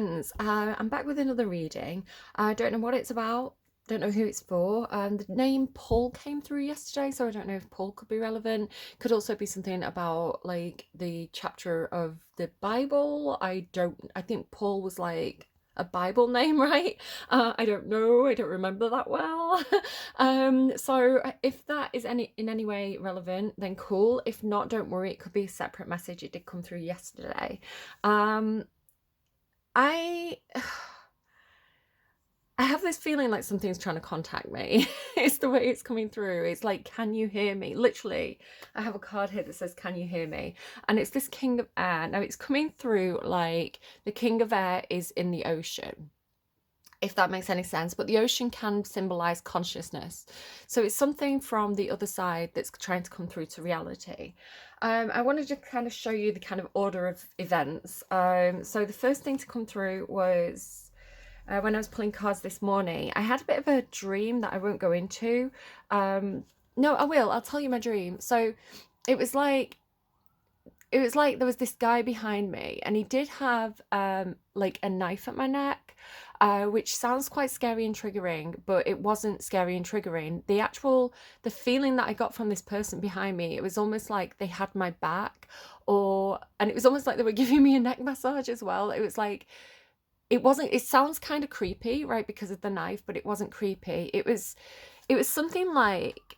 friends, I'm back with another reading. I don't know what it's about, don't know who it's for. The name Paul came through yesterday, so I don't know if Paul could be relevant. Could also be something about like the chapter of the Bible. I think Paul was like a Bible name, right? I don't know, I don't remember that well. So if that is in any way relevant, then cool. If not, don't worry, it could be a separate message. It did come through yesterday. Um, I I have this feeling like something's trying to contact me. It's the way it's coming through. It's like, can you hear me? Literally, I have a card here that says, can you hear me? And it's this King of Air. Now it's coming through like the King of Air is in the ocean, if that makes any sense. But the ocean can symbolize consciousness. So it's something from the other side that's trying to come through to reality. I wanted to kind of show you the kind of order of events. So the first thing to come through was when I was pulling cards this morning, I had a bit of a dream that I won't go into. No, I will. I'll tell you my dream. So it was like there was this guy behind me, and he did have like a knife at my neck, which sounds quite scary and triggering, but it wasn't scary and triggering. The feeling that I got from this person behind me, it was almost like they had my back, and it was almost like they were giving me a neck massage as well. It was like it sounds kind of creepy, right, because of the knife, but it wasn't creepy. It was something like,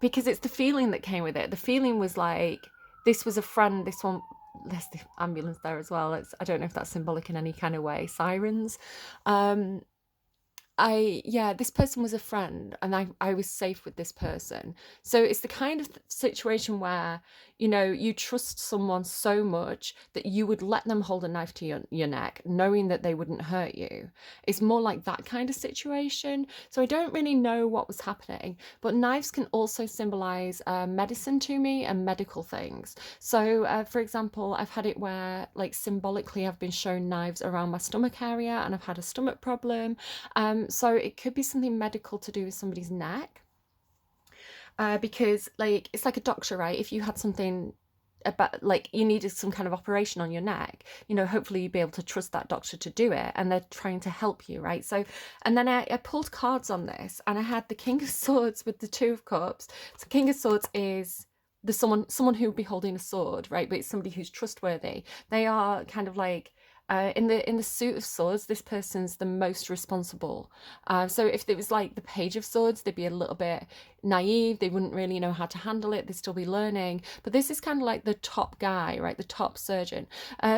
because it's the feeling that came with it. The feeling was like this was a friend. There's the ambulance there as well. I don't know if that's symbolic in any kind of way. Sirens. um this person was a friend, and I was safe with this person. So it's the kind of situation where, you trust someone so much that you would let them hold a knife to your neck, knowing that they wouldn't hurt you. It's more like that kind of situation. So I don't really know what was happening, but knives can also symbolize medicine to me and medical things. So, for example, I've had it where, like, symbolically, I've been shown knives around my stomach area, and I've had a stomach problem. So it could be something medical to do with somebody's neck, because like it's like a doctor, right? If you had something about, like, you needed some kind of operation on your neck, hopefully you'd be able to trust that doctor to do it, and they're trying to help you, right? So, and then I pulled cards on this, and I had the King of Swords with the Two of Cups. So King of Swords is someone who would be holding a sword, right? But it's somebody who's trustworthy. They are kind of like, in the suit of swords, this person's the most responsible. So if it was like the Page of Swords, they'd be a little bit naive. They wouldn't really know how to handle it. They'd still be learning. But this is kind of like the top guy, right? The top surgeon.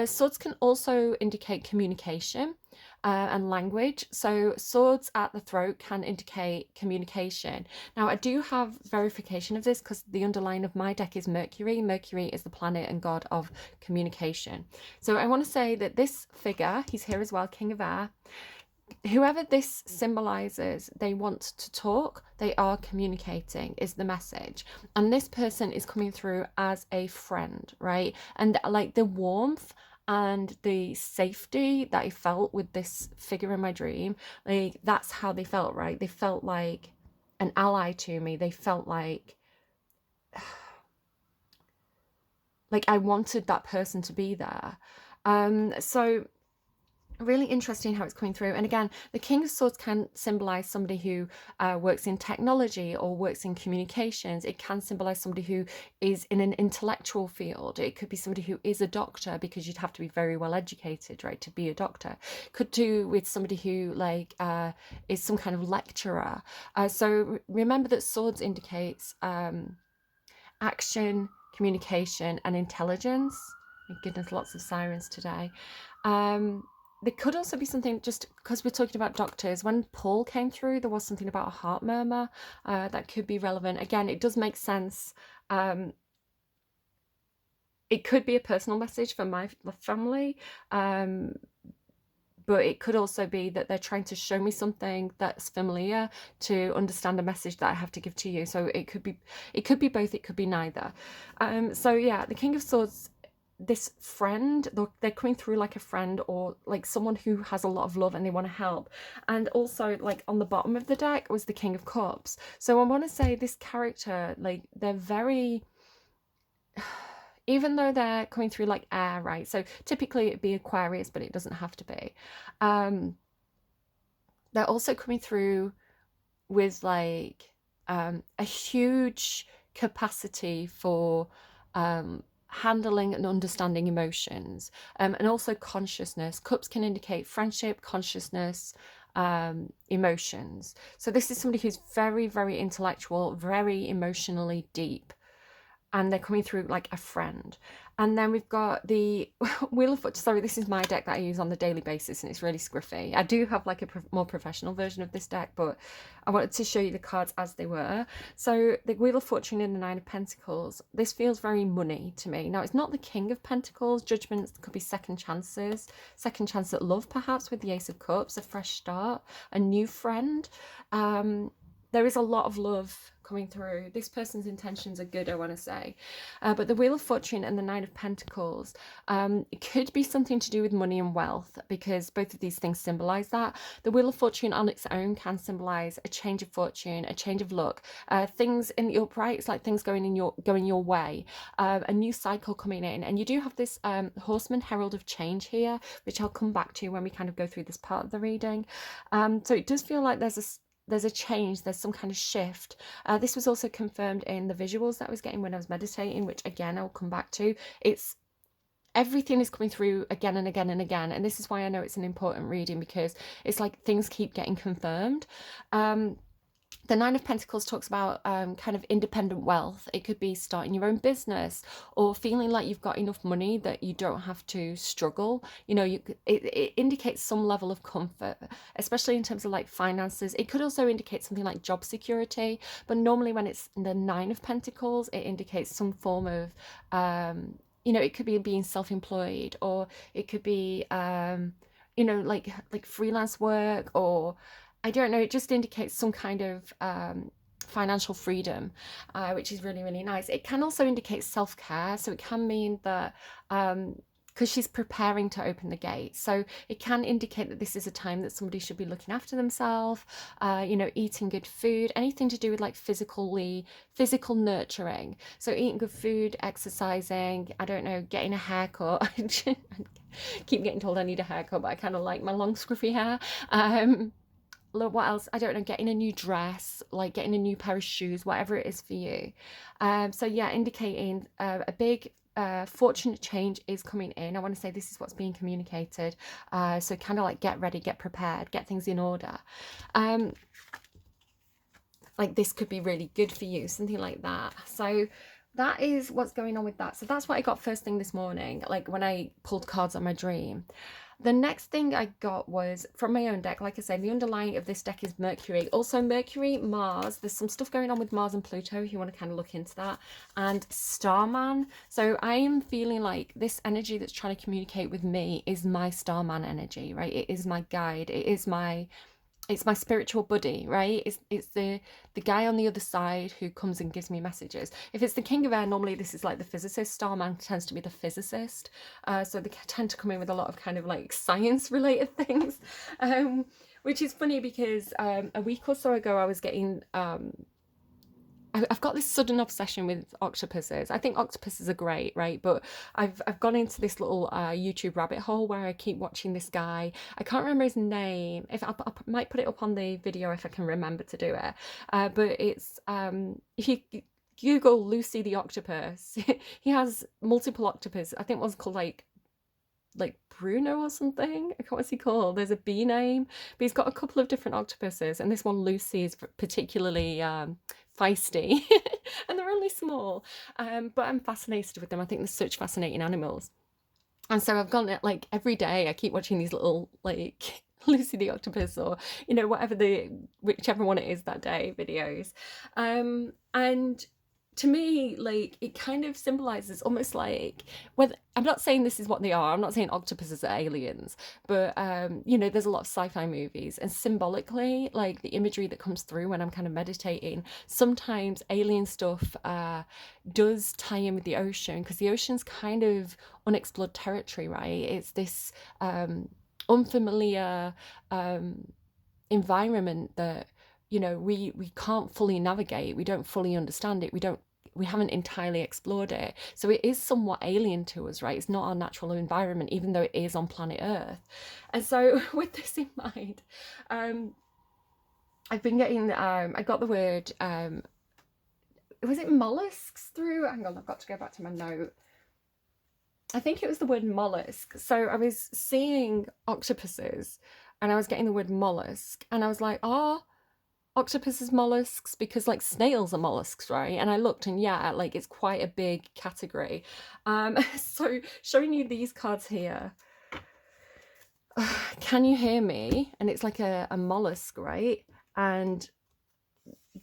Swords can also indicate communication. And language. So swords at the throat can indicate communication. Now, I do have verification of this because the underline of my deck is Mercury. Mercury is the planet and god of communication. So I want to say that this figure, he's here as well, King of Air. Whoever this symbolizes, they want to talk, they are communicating, is the message. And this person is coming through as a friend, right? And like the warmth and the safety that I felt with this figure in my dream, like that's how they felt, right? They felt like an ally to me. They felt like I wanted that person to be there. So really interesting how it's coming through. And again, the King of Swords can symbolize somebody who works in technology or works in communications. It can symbolize somebody who is in an intellectual field. It could be somebody who is a doctor, because you'd have to be very well educated, right, to be a doctor. Could do with somebody who is some kind of lecturer. So remember that swords indicates action, communication, and intelligence. My goodness, lots of sirens today. There could also be something, just because we're talking about doctors, when Paul came through, there was something about a heart murmur that could be relevant. Again, it does make sense. It could be a personal message for my family, but it could also be that they're trying to show me something that's familiar to understand a message that I have to give to you. So it could be both, it could be neither. So yeah, the King of Swords, this friend, they're coming through like a friend, or like someone who has a lot of love and they want to help. And also, like, on the bottom of the deck was the King of Cups. So I want to say this character, like, they're very even though they're coming through like air, right? So typically it'd be Aquarius, but it doesn't have to be. Um, they're also coming through with like a huge capacity for handling and understanding emotions, and also consciousness. Cups can indicate friendship, consciousness, emotions. So this is somebody who's very, very intellectual, very emotionally deep, and they're coming through like a friend. And then we've got the Wheel of Fortune. Sorry, this is my deck that I use on the daily basis, and it's really scruffy. I do have like a more professional version of this deck, but I wanted to show you the cards as they were. So the Wheel of Fortune and the Nine of Pentacles, this feels very money to me. Now, it's not the King of Pentacles. Judgments could be second chances, second chance at love, perhaps, with the Ace of Cups, a fresh start, a new friend. There is a lot of love coming through. This person's intentions are good, I want to say. But the Wheel of Fortune and the Nine of Pentacles, it could be something to do with money and wealth, because both of these things symbolize that. The Wheel of Fortune on its own can symbolize a change of fortune, a change of luck, things in the upright. It's like things going your way, a new cycle coming in. And you do have this Horseman, Herald of Change here, which I'll come back to when we kind of go through this part of the reading. So it does feel like there's a change, there's some kind of shift. This was also confirmed in the visuals that I was getting when I was meditating, which again I'll come back to. It's everything is coming through again and again and again, and this is why I know it's an important reading, because it's like things keep getting confirmed. The Nine of Pentacles talks about kind of independent wealth. It could be starting your own business, or feeling like you've got enough money that you don't have to struggle. You know, it indicates some level of comfort, especially in terms of like finances. It could also indicate something like job security, but normally when it's the Nine of Pentacles, it indicates some form of, you know, it could be being self-employed, or it could be, you know, like freelance work, or I don't know, it just indicates some kind of financial freedom, which is really, really nice. It can also indicate self-care. So it can mean that, because she's preparing to open the gate. So it can indicate that this is a time that somebody should be looking after themselves, you know, eating good food, anything to do with like physical nurturing. So eating good food, exercising, I don't know, getting a haircut. I keep getting told I need a haircut, but I kind of like my long scruffy hair. What else? I don't know, getting a new dress, like getting a new pair of shoes, whatever it is for you. So yeah, indicating a big fortunate change is coming in. I want to say this is what's being communicated. So kind of like get ready, get prepared, get things in order. Like this could be really good for you, something like that. So that is what's going on with that. So that's what I got first thing this morning, like when I pulled cards on my dream. The next thing I got was from my own deck. Like I said, the underlying of this deck is Mercury. Also Mercury, Mars. There's some stuff going on with Mars and Pluto if you want to kind of look into that. And Starman. So I am feeling like this energy that's trying to communicate with me is my Starman energy, right? It is my guide. It's my spiritual buddy, right? It's the guy on the other side who comes and gives me messages. If it's the King of Air, normally this is like the physicist. Starman tends to be the physicist. So they tend to come in with a lot of kind of like science related things, which is funny because a week or so ago I was getting I've got this sudden obsession with octopuses. I think octopuses are great, right? But I've gone into this little YouTube rabbit hole where I keep watching this guy. I can't remember his name. If I might put it up on the video if I can remember to do it. But it's if you Google Lucy the octopus, he has multiple octopus. I think one's called like Bruno or something. I can't what's he called. There's a B name, but he's got a couple of different octopuses, and this one Lucy is particularly feisty, and they're only small. But I'm fascinated with them. I think they're such fascinating animals, and so I've gone like every day. I keep watching these little like Lucy the octopus, or you know whichever one it is that day videos, and to me, like, it kind of symbolizes almost like, whether I'm not saying this is what they are, I'm not saying octopuses are aliens, but you know, there's a lot of sci-fi movies, and symbolically, like the imagery that comes through when I'm kind of meditating, sometimes alien stuff does tie in with the ocean, because the ocean's kind of unexplored territory, right? It's this unfamiliar environment that, you know, we can't fully navigate, we don't fully understand it, we don't we haven't entirely explored it. So it is somewhat alien to us, right? It's not our natural environment, even though it is on planet Earth. And so with this in mind, I've been getting, I got the word, was it mollusks through? Hang on, I've got to go back to my note. I think it was the word mollusk. So I was seeing octopuses and I was getting the word mollusk and I was like, oh, octopuses mollusks, because like snails are mollusks, right? And I looked and yeah, like it's quite a big category. So showing you these cards here. Can you hear me? And it's like a mollusk, right? And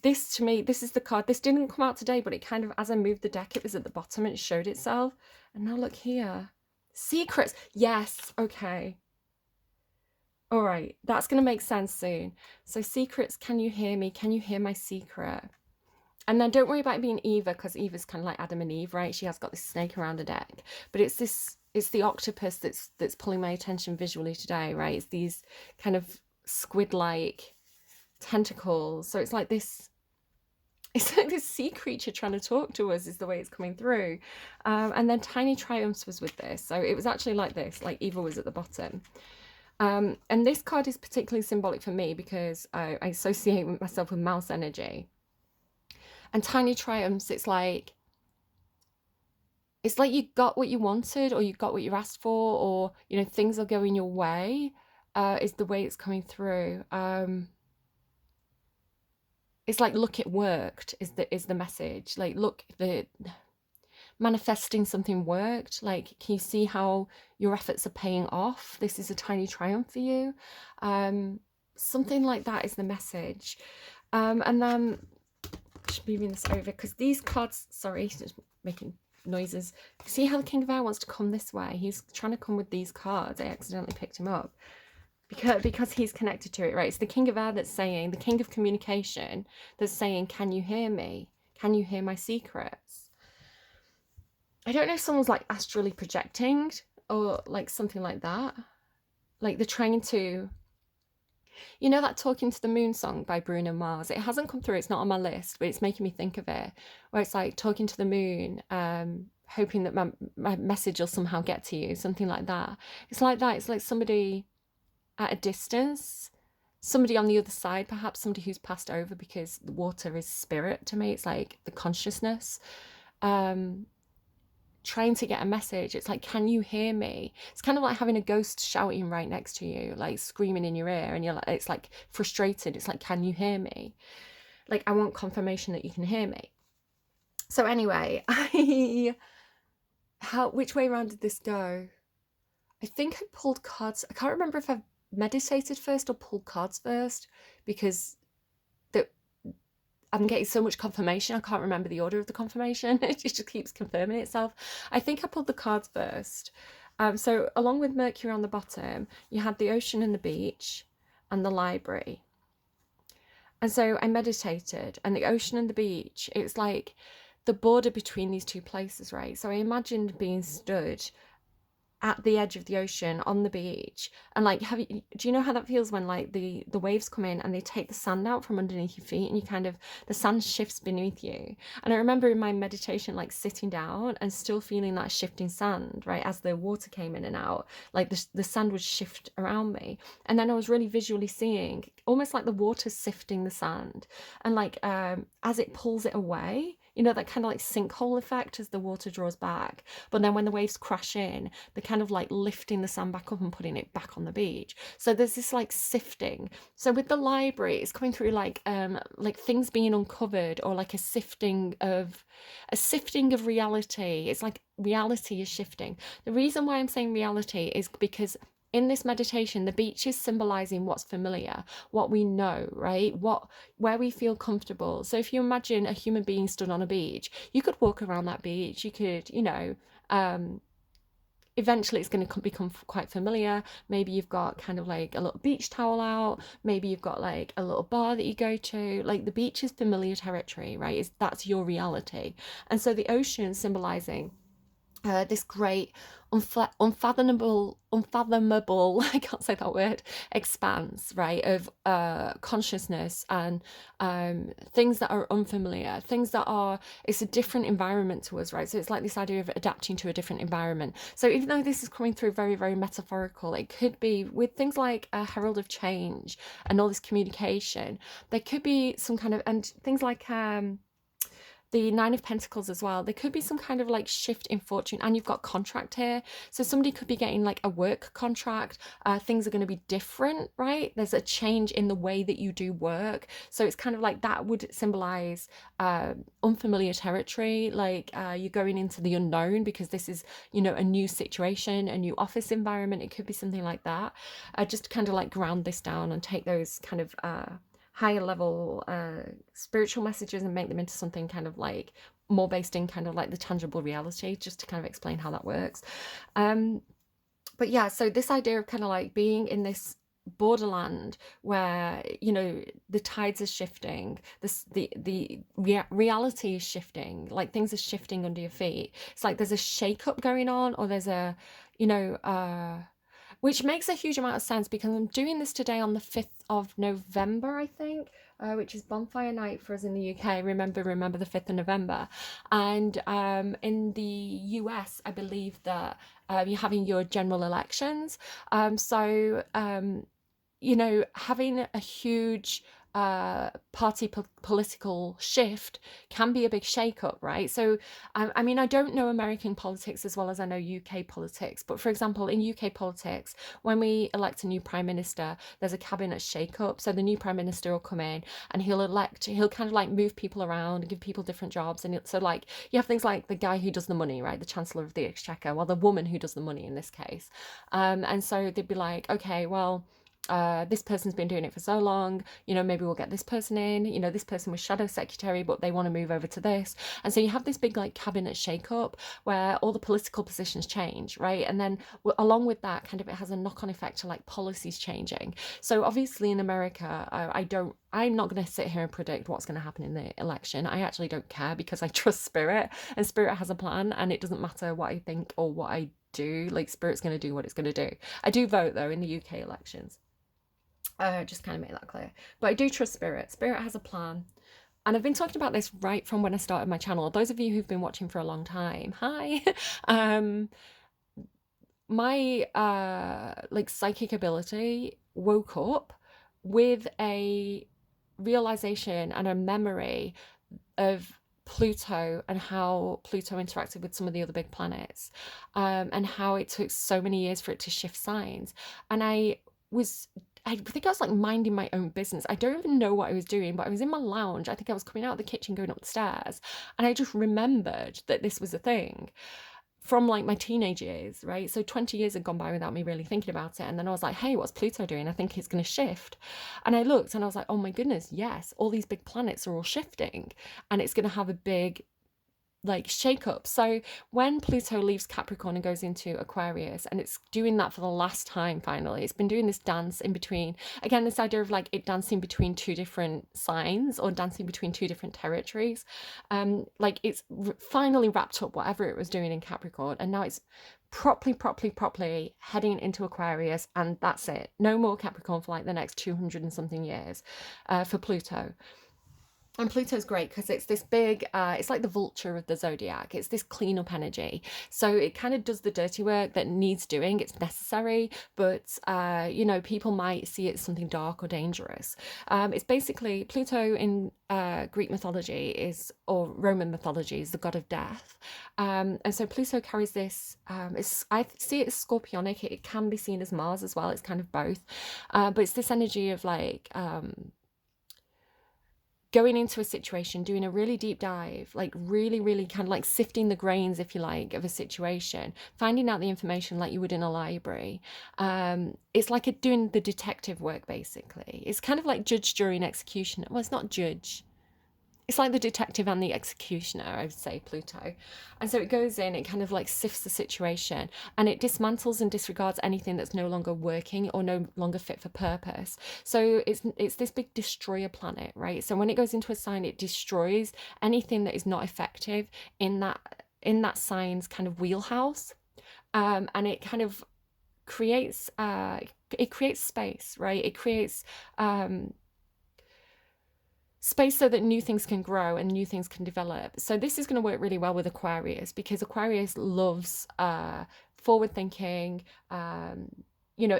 this to me, this is the card. This didn't come out today, but it kind of, as I moved the deck, it was at the bottom and it showed itself. And now look here. Secrets. Yes. Okay. All right. That's going to make sense soon. So secrets. Can you hear me? Can you hear my secret? And then don't worry about it being Eva, because Eva's kind of like Adam and Eve, right? She has got this snake around her deck. But it's this, it's the octopus that's pulling my attention visually today, right? It's these kind of squid-like tentacles. So it's like this sea creature trying to talk to us is the way it's coming through. And then Tiny Triumphs was with this. So it was actually like this, like Eva was at the bottom. And this card is particularly symbolic for me because I associate myself with mouse energy. And Tiny Triumphs, it's like you got what you wanted, or you got what you asked for, or, you know, things are going your way, is the way it's coming through. It's like, look, it worked is the message. Like, look, the manifesting something worked. Like, can you see how your efforts are paying off? This is a tiny triumph for you. Something like that is the message. And then just moving this over, because these cards, sorry, just making noises. See how the King of Air wants to come this way? He's trying to come with these cards. I accidentally picked him up because he's connected to it, right? It's the King of Air that's saying, the King of Communication that's saying, can you hear me? Can you hear my secrets? I don't know if someone's like astrally projecting or like something like that. Like they're trying to, you know, that Talking to the Moon song by Bruno Mars. It hasn't come through, it's not on my list, but it's making me think of it, where it's like talking to the moon, hoping that my message will somehow get to you, something like that. It's like that. It's like somebody at a distance, somebody on the other side, perhaps somebody who's passed over, because the water is spirit to me. It's like the consciousness, trying to get a message. It's like, can you hear me? It's kind of like having a ghost shouting right next to you, like screaming in your ear, and you're like, it's like frustrated. It's like, can you hear me? Like, I want confirmation that you can hear me. So anyway, which way around did this go? I think I pulled cards. I can't remember if I meditated first or pulled cards first, because I'm getting so much confirmation. I can't remember the order of the confirmation. It just keeps confirming itself. I think I pulled the cards first. So along with Mercury on the bottom, you had the ocean and the beach and the library. And so I meditated, and the ocean and the beach, it's like the border between these two places, right? So I imagined being stood at the edge of the ocean on the beach, and like, do you know how that feels when like the waves come in and they take the sand out from underneath your feet, and you kind of, the sand shifts beneath you? And I remember in my meditation, like sitting down and still feeling that shifting sand, right, as the water came in and out, like the sand would shift around me. And then I was really visually seeing almost like the water sifting the sand, and like as it pulls it away, you know, that kind of like sinkhole effect as the water draws back. But then when the waves crash in, they're kind of like lifting the sand back up and putting it back on the beach. So there's this like sifting. So with the library, it's coming through like things being uncovered, or like a sifting of reality. It's like reality is shifting. The reason why I'm saying reality is because in this meditation, the beach is symbolizing what's familiar, what we know, right? Where we feel comfortable. So if you imagine a human being stood on a beach, you could walk around that beach. You could, you know, eventually it's going to become quite familiar. Maybe you've got kind of like a little beach towel out. Maybe you've got like a little bar that you go to. Like the beach is familiar territory, right? That's your reality. And so the ocean symbolizing this great unfathomable I can't say that word, expanse, right, of consciousness, and things that are unfamiliar, things that are, it's a different environment to us, right? So it's like this idea of adapting to a different environment. So even though this is coming through very, very metaphorical, it could be with things like a herald of change and all this communication. There could be some kind of, and things like the Nine of Pentacles as well. There could be some kind of like shift in fortune, and you've got contract here. So somebody could be getting like a work contract. Things are going to be different, right? There's a change in the way that you do work. So it's kind of like that would symbolize unfamiliar territory, like you're going into the unknown, because this is, you know, a new situation, a new office environment. It could be something like that. Just to kind of like ground this down and take those kind of higher level spiritual messages and make them into something kind of like more based in kind of like the tangible reality, just to kind of explain how that works. But yeah, so this idea of kind of like being in this borderland where, you know, the tides are shifting, reality is shifting, like things are shifting under your feet. It's like there's a shake up going on, or there's a, you know, which makes a huge amount of sense, because I'm doing this today on the 5th of November, I think, which is bonfire night for us in the UK. Remember the 5th of November. And in the US, I believe that you're having your general elections. You know, having a huge political shift can be a big shake-up, right? So I mean, I don't know American politics as well as I know UK politics, but for example, in UK politics, when we elect a new prime minister, there's a cabinet shake-up. So the new prime minister will come in and he'll kind of like move people around and give people different jobs. And so like you have things like the guy who does the money, right, the Chancellor of the Exchequer, well, the woman who does the money in this case. And so they'd be like, okay, well, this person's been doing it for so long, you know, maybe we'll get this person in, you know, this person was shadow secretary, but they want to move over to this. And so you have this big like cabinet shake-up where all the political positions change, right? And then along with that, kind of it has a knock-on effect to like policies changing. So obviously in America, I'm not going to sit here and predict what's going to happen in the election. I actually don't care, because I trust Spirit, and Spirit has a plan, and it doesn't matter what I think or what I do. Like Spirit's going to do what it's going to do. I do vote though in the UK elections. Just kind of make that clear. But I do trust Spirit. Spirit has a plan. And I've been talking about this right from when I started my channel. Those of you who've been watching for a long time, hi. My like psychic ability woke up with a realization and a memory of Pluto and how Pluto interacted with some of the other big planets, and how it took so many years for it to shift signs. And I think I was like minding my own business. I don't even know what I was doing, but I was in my lounge. I think I was coming out of the kitchen, going up the stairs, and I just remembered that this was a thing from like my teenage years, right? So 20 years had gone by without me really thinking about it. And then I was like, hey, what's Pluto doing? I think it's going to shift. And I looked and I was like, oh my goodness, yes, all these big planets are all shifting, and it's going to have a big like shake up. So when Pluto leaves Capricorn and goes into Aquarius, and it's doing that for the last time, finally, it's been doing this dance in between, again, this idea of like it dancing between two different signs or dancing between two different territories. Like it's finally wrapped up whatever it was doing in Capricorn, and now it's properly heading into Aquarius, and that's it. No more Capricorn for like the next 200 and something years for Pluto. And Pluto's great because it's this big, it's like the vulture of the zodiac. It's this cleanup energy. So it kind of does the dirty work that needs doing. It's necessary, but, you know, people might see it as something dark or dangerous. It's basically, Pluto in Greek mythology is, or Roman mythology, is the god of death. And so Pluto carries this, I see it as scorpionic. It can be seen as Mars as well. It's kind of both. But it's this energy of like, going into a situation, doing a really deep dive, like really kind of like sifting the grains, if you like, of a situation, finding out the information like you would in a library. It's like doing the detective work, basically. It's kind of like judge, jury, and executioner. Well, it's not judge. It's like the detective and the executioner, I would say, Pluto. And so it goes in, it kind of like sifts the situation, and it dismantles and disregards anything that's no longer working or no longer fit for purpose. So it's this big destroyer planet, right? So when it goes into a sign, it destroys anything that is not effective in that in that sign's kind of wheelhouse, and it kind of creates space, right? It creates space so that new things can grow and new things can develop. So this is going to work really well with Aquarius, because Aquarius loves forward thinking,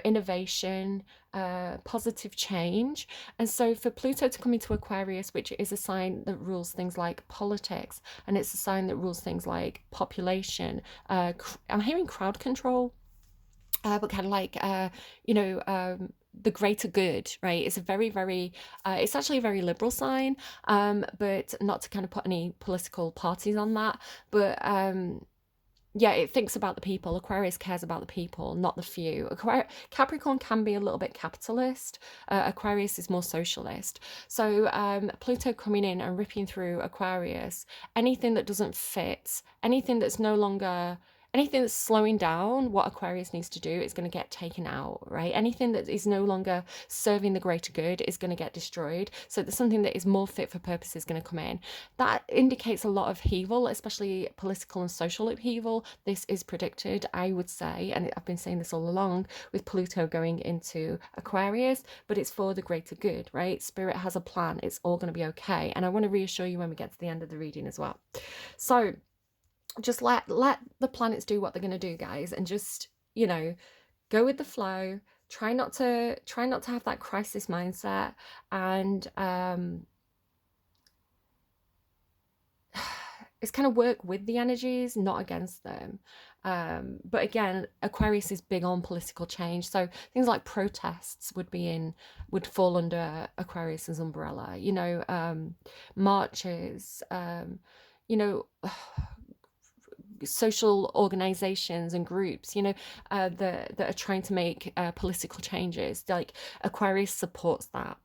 innovation, positive change. And so for Pluto to come into Aquarius, which is a sign that rules things like politics, and it's a sign that rules things like population, I'm hearing crowd control, but kind of like the greater good, right? It's a very, very it's actually a very liberal sign, but not to kind of put any political parties on that, but yeah, it thinks about the people. Aquarius cares about the people, not the few. Capricorn can be a little bit capitalist. Aquarius is more socialist. So Pluto coming in and ripping through Aquarius, anything that doesn't fit, anything that's no longer, anything that's slowing down what Aquarius needs to do is going to get taken out, right? Anything that is no longer serving the greater good is going to get destroyed. So there's something that is more fit for purpose is going to come in. That indicates a lot of upheaval, especially political and social upheaval. This is predicted, I would say, and I've been saying this all along, with Pluto going into Aquarius, but it's for the greater good, right? Spirit has a plan. It's all going to be okay. And I want to reassure you when we get to the end of the reading as well. So just let the planets do what they're going to do, guys, and just, go with the flow. Try not to have that crisis mindset, and it's kind of work with the energies, not against them. But again, Aquarius is big on political change, so things like protests would fall under Aquarius's umbrella. Marches, social organizations and groups, that are trying to make political changes. Like Aquarius supports that.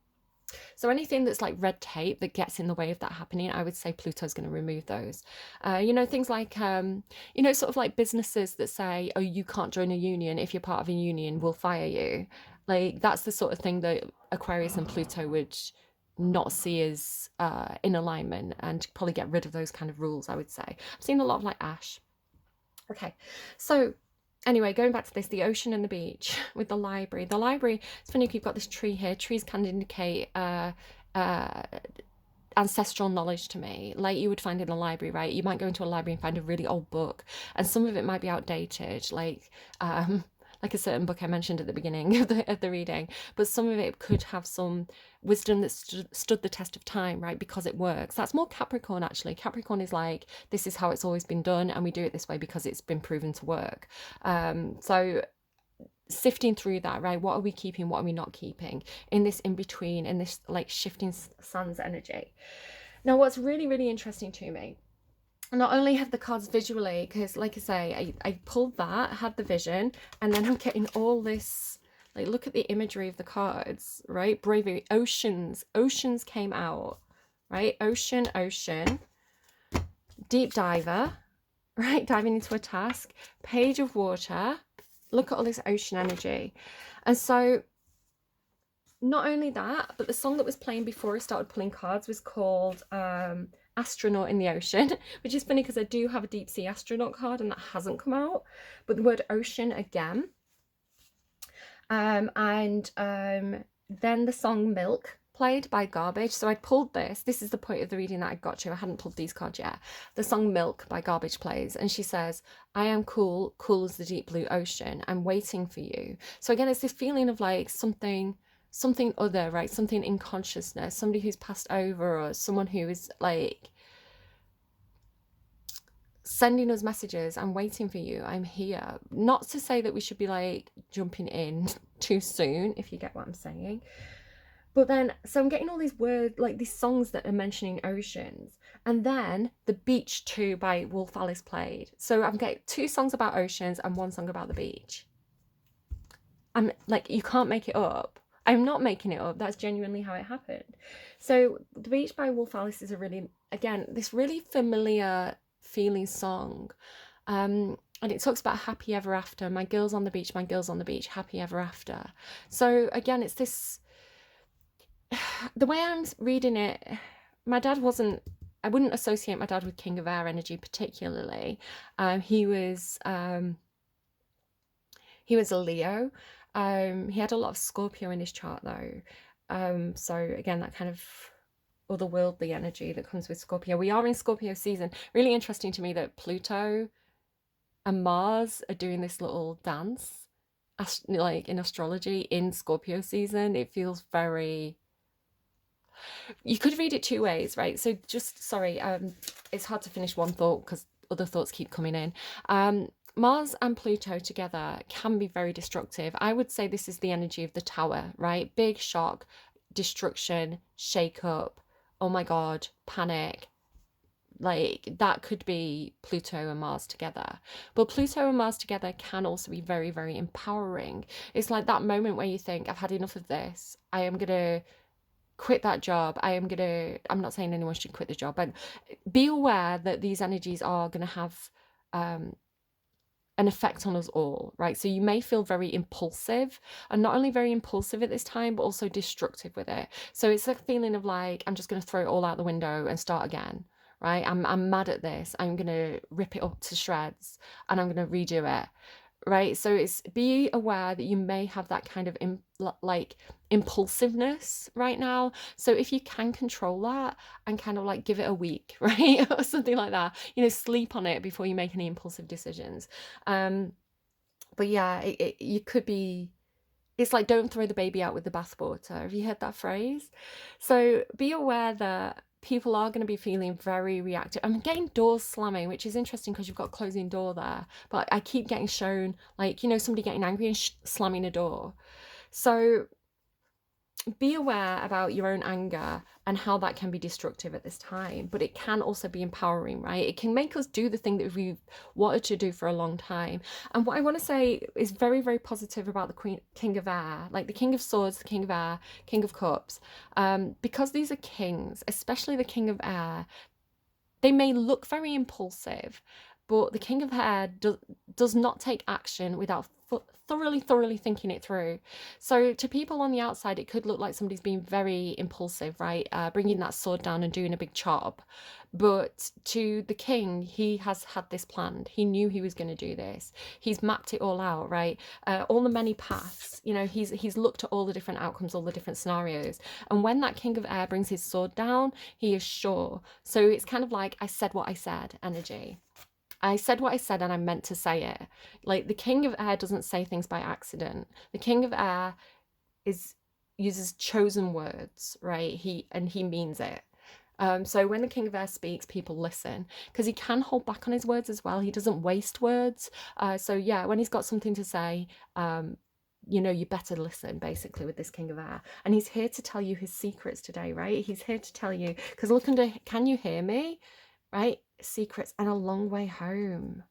So anything that's like red tape that gets in the way of that happening, I would say Pluto's going to remove those. Things like, sort of like businesses that say, oh, you can't join a union. If you're part of a union, we'll fire you. Like, that's the sort of thing that Aquarius and Pluto would not see as in alignment, and probably get rid of those kind of rules, I would say. I've seen a lot of like ash. Okay, so anyway, going back to this, the ocean and the beach with the library. The library, it's funny, you've got this tree here. Trees can indicate ancestral knowledge to me, like you would find in a library, right? You might go into a library and find a really old book, and some of it might be outdated, like a certain book I mentioned at the beginning of the reading, but some of it could have some wisdom that stood the test of time, right? Because it works. That's more Capricorn, actually. Capricorn is like, this is how it's always been done, and we do it this way because it's been proven to work. So sifting through that, right? What are we keeping? What are we not keeping in this in between, in this like shifting sun's energy? Now, what's really, really interesting to me, not only have the cards visually, because like I say, I pulled that, had the vision, and then I'm getting all this, like, look at the imagery of the cards, right? Bravery, oceans came out, right? Ocean, deep diver, right? Diving into a task, page of water. Look at all this ocean energy. And so not only that, but the song that was playing before I started pulling cards was called Astronaut in the Ocean, which is funny because I do have a deep sea astronaut card and that hasn't come out, but the word ocean again. Then the song Milk played by Garbage. So I pulled this is the point of the reading that I got to. I hadn't pulled these cards yet. The song Milk by Garbage plays, and she says, I am cool as the deep blue ocean, I'm waiting for you. So again, it's this feeling of like something other, right? Something in consciousness, somebody who's passed over, or someone who is like sending us messages. I'm waiting for you, I'm here. Not to say that we should be like jumping in too soon, if you get what I'm saying. But then, so I'm getting all these words, like these songs that are mentioning oceans. And then the beach too by Wolf Alice played. So I'm getting 2 songs about oceans and 1 song about the beach. I'm like, you can't make it up. I'm not making it up. That's genuinely how it happened. So The Beach by Wolf Alice is a really, again, this really familiar feeling song. And it talks about happy ever after. My girl's on the beach, happy ever after. So again, it's this, the way I'm reading it, my dad wasn't I wouldn't associate my dad with King of Air energy particularly. He was a Leo. He had a lot of Scorpio in his chart though. So again, that kind of otherworldly energy that comes with Scorpio. We are in Scorpio season. Really interesting to me that Pluto and Mars are doing this little dance, like in astrology in Scorpio season. It feels very, you could read it two ways, right? So just, sorry, it's hard to finish one thought because other thoughts keep coming in. Mars and Pluto together can be very destructive. I would say this is the energy of the tower, right? Big shock, destruction, shake up, oh my God, panic. Like that could be Pluto and Mars together. But Pluto and Mars together can also be very, very empowering. It's like that moment where you think, I've had enough of this. I am going to quit that job. I'm not saying anyone should quit the job, but be aware that these energies are going to have an effect on us all, right? So you may feel very impulsive, and not only very impulsive at this time, but also destructive with it. So it's a feeling of like, I'm just going to throw it all out the window and start again, right? I'm mad at this. I'm going to rip it up to shreds and I'm going to redo it, right? So it's, be aware that you may have that kind of like impulsiveness right now. So if you can control that and kind of like give it a week, right, or something like that, you know, sleep on it before you make any impulsive decisions. But yeah, you could be, it's like, don't throw the baby out with the bathwater. Have you heard that phrase? So be aware that people are going to be feeling very reactive. I'm getting doors slamming, which is interesting because you've got a closing door there. But I keep getting shown, like, you know, somebody getting angry and slamming a door. So be aware about your own anger and how that can be destructive at this time, but it can also be empowering, right? It can make us do the thing that we've wanted to do for a long time. And what I want to say is very, very positive about the King of Air, like the King of Swords, the King of Air, King of Cups, because these are kings, especially the King of Air. They may look very impulsive, but the King of Air does not take action without thoroughly thinking it through. So to people on the outside, it could look like somebody's being very impulsive, right? Bringing that sword down and doing a big chop. But to the king, he has had this planned. He knew he was going to do this. He's mapped it all out, right? All the many paths, you know, he's looked at all the different outcomes, all the different scenarios. And when that King of Air brings his sword down, he is sure. So it's kind of like, I said what I said energy. I said what I said and I meant to say it. Like the King of Air doesn't say things by accident. The King of Air uses chosen words, right? He means it. So when the King of Air speaks, people listen because he can hold back on his words as well. He doesn't waste words. So yeah, when he's got something to say, you know, you better listen basically with this King of Air. And he's here to tell you his secrets today, right? He's here to tell you, because look under, can you hear me? Right? Secrets and a long way home.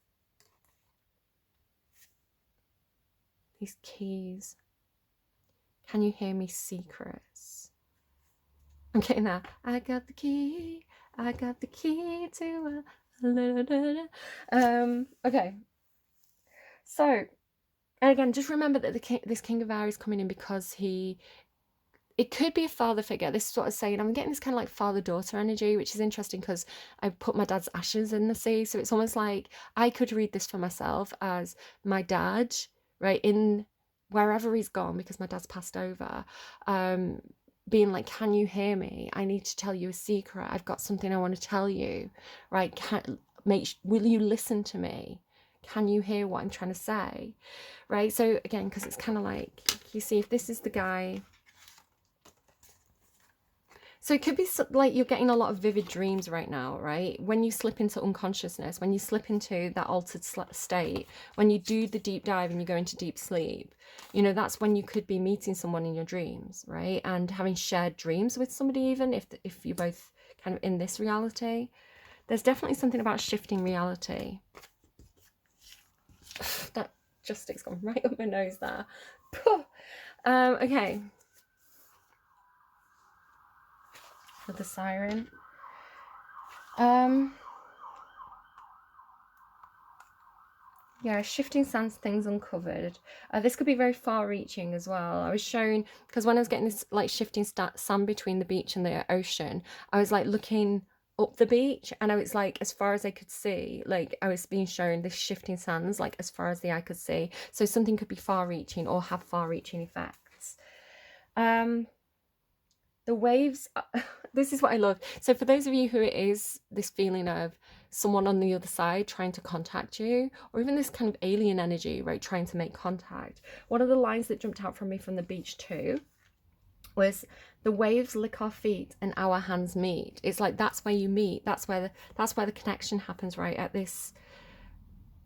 These keys. Can you hear me? Secrets. I'm getting that. I got the key. I got the key to okay. So, and again, just remember that this King of Air is coming in because it could be a father figure. This is what I was saying. I'm getting this kind of like father-daughter energy, which is interesting because I put my dad's ashes in the sea. So it's almost like I could read this for myself as my dad, right, in wherever he's gone, because my dad's passed over, being like, can you hear me? I need to tell you a secret. I've got something I want to tell you, right? Will you listen to me? Can you hear what I'm trying to say, right? So again, because it's kind of like, you see, if this is the guy. So it could be like you're getting a lot of vivid dreams right now, right? When you slip into unconsciousness, when you slip into that altered state, when you do the deep dive and you go into deep sleep, you know, that's when you could be meeting someone in your dreams, right? And having shared dreams with somebody, even if you're both kind of in this reality. There's definitely something about shifting reality. That just stick's gone right up my nose there. Okay. For the siren. Yeah, shifting sands, things uncovered. This could be very far-reaching as well. I was shown, because when I was getting this like shifting sand between the beach and the ocean, I was like looking up the beach, and I was like, as far as I could see, like I was being shown this shifting sands, like as far as the eye could see. So something could be far-reaching or have far-reaching effects. Um, the waves, this is what I love. So for those of you who it is this feeling of someone on the other side trying to contact you, or even this kind of alien energy, right, trying to make contact, one of the lines that jumped out from me from the beach too was, the waves lick our feet and our hands meet. It's like that's where you meet, that's where the connection happens, right, at this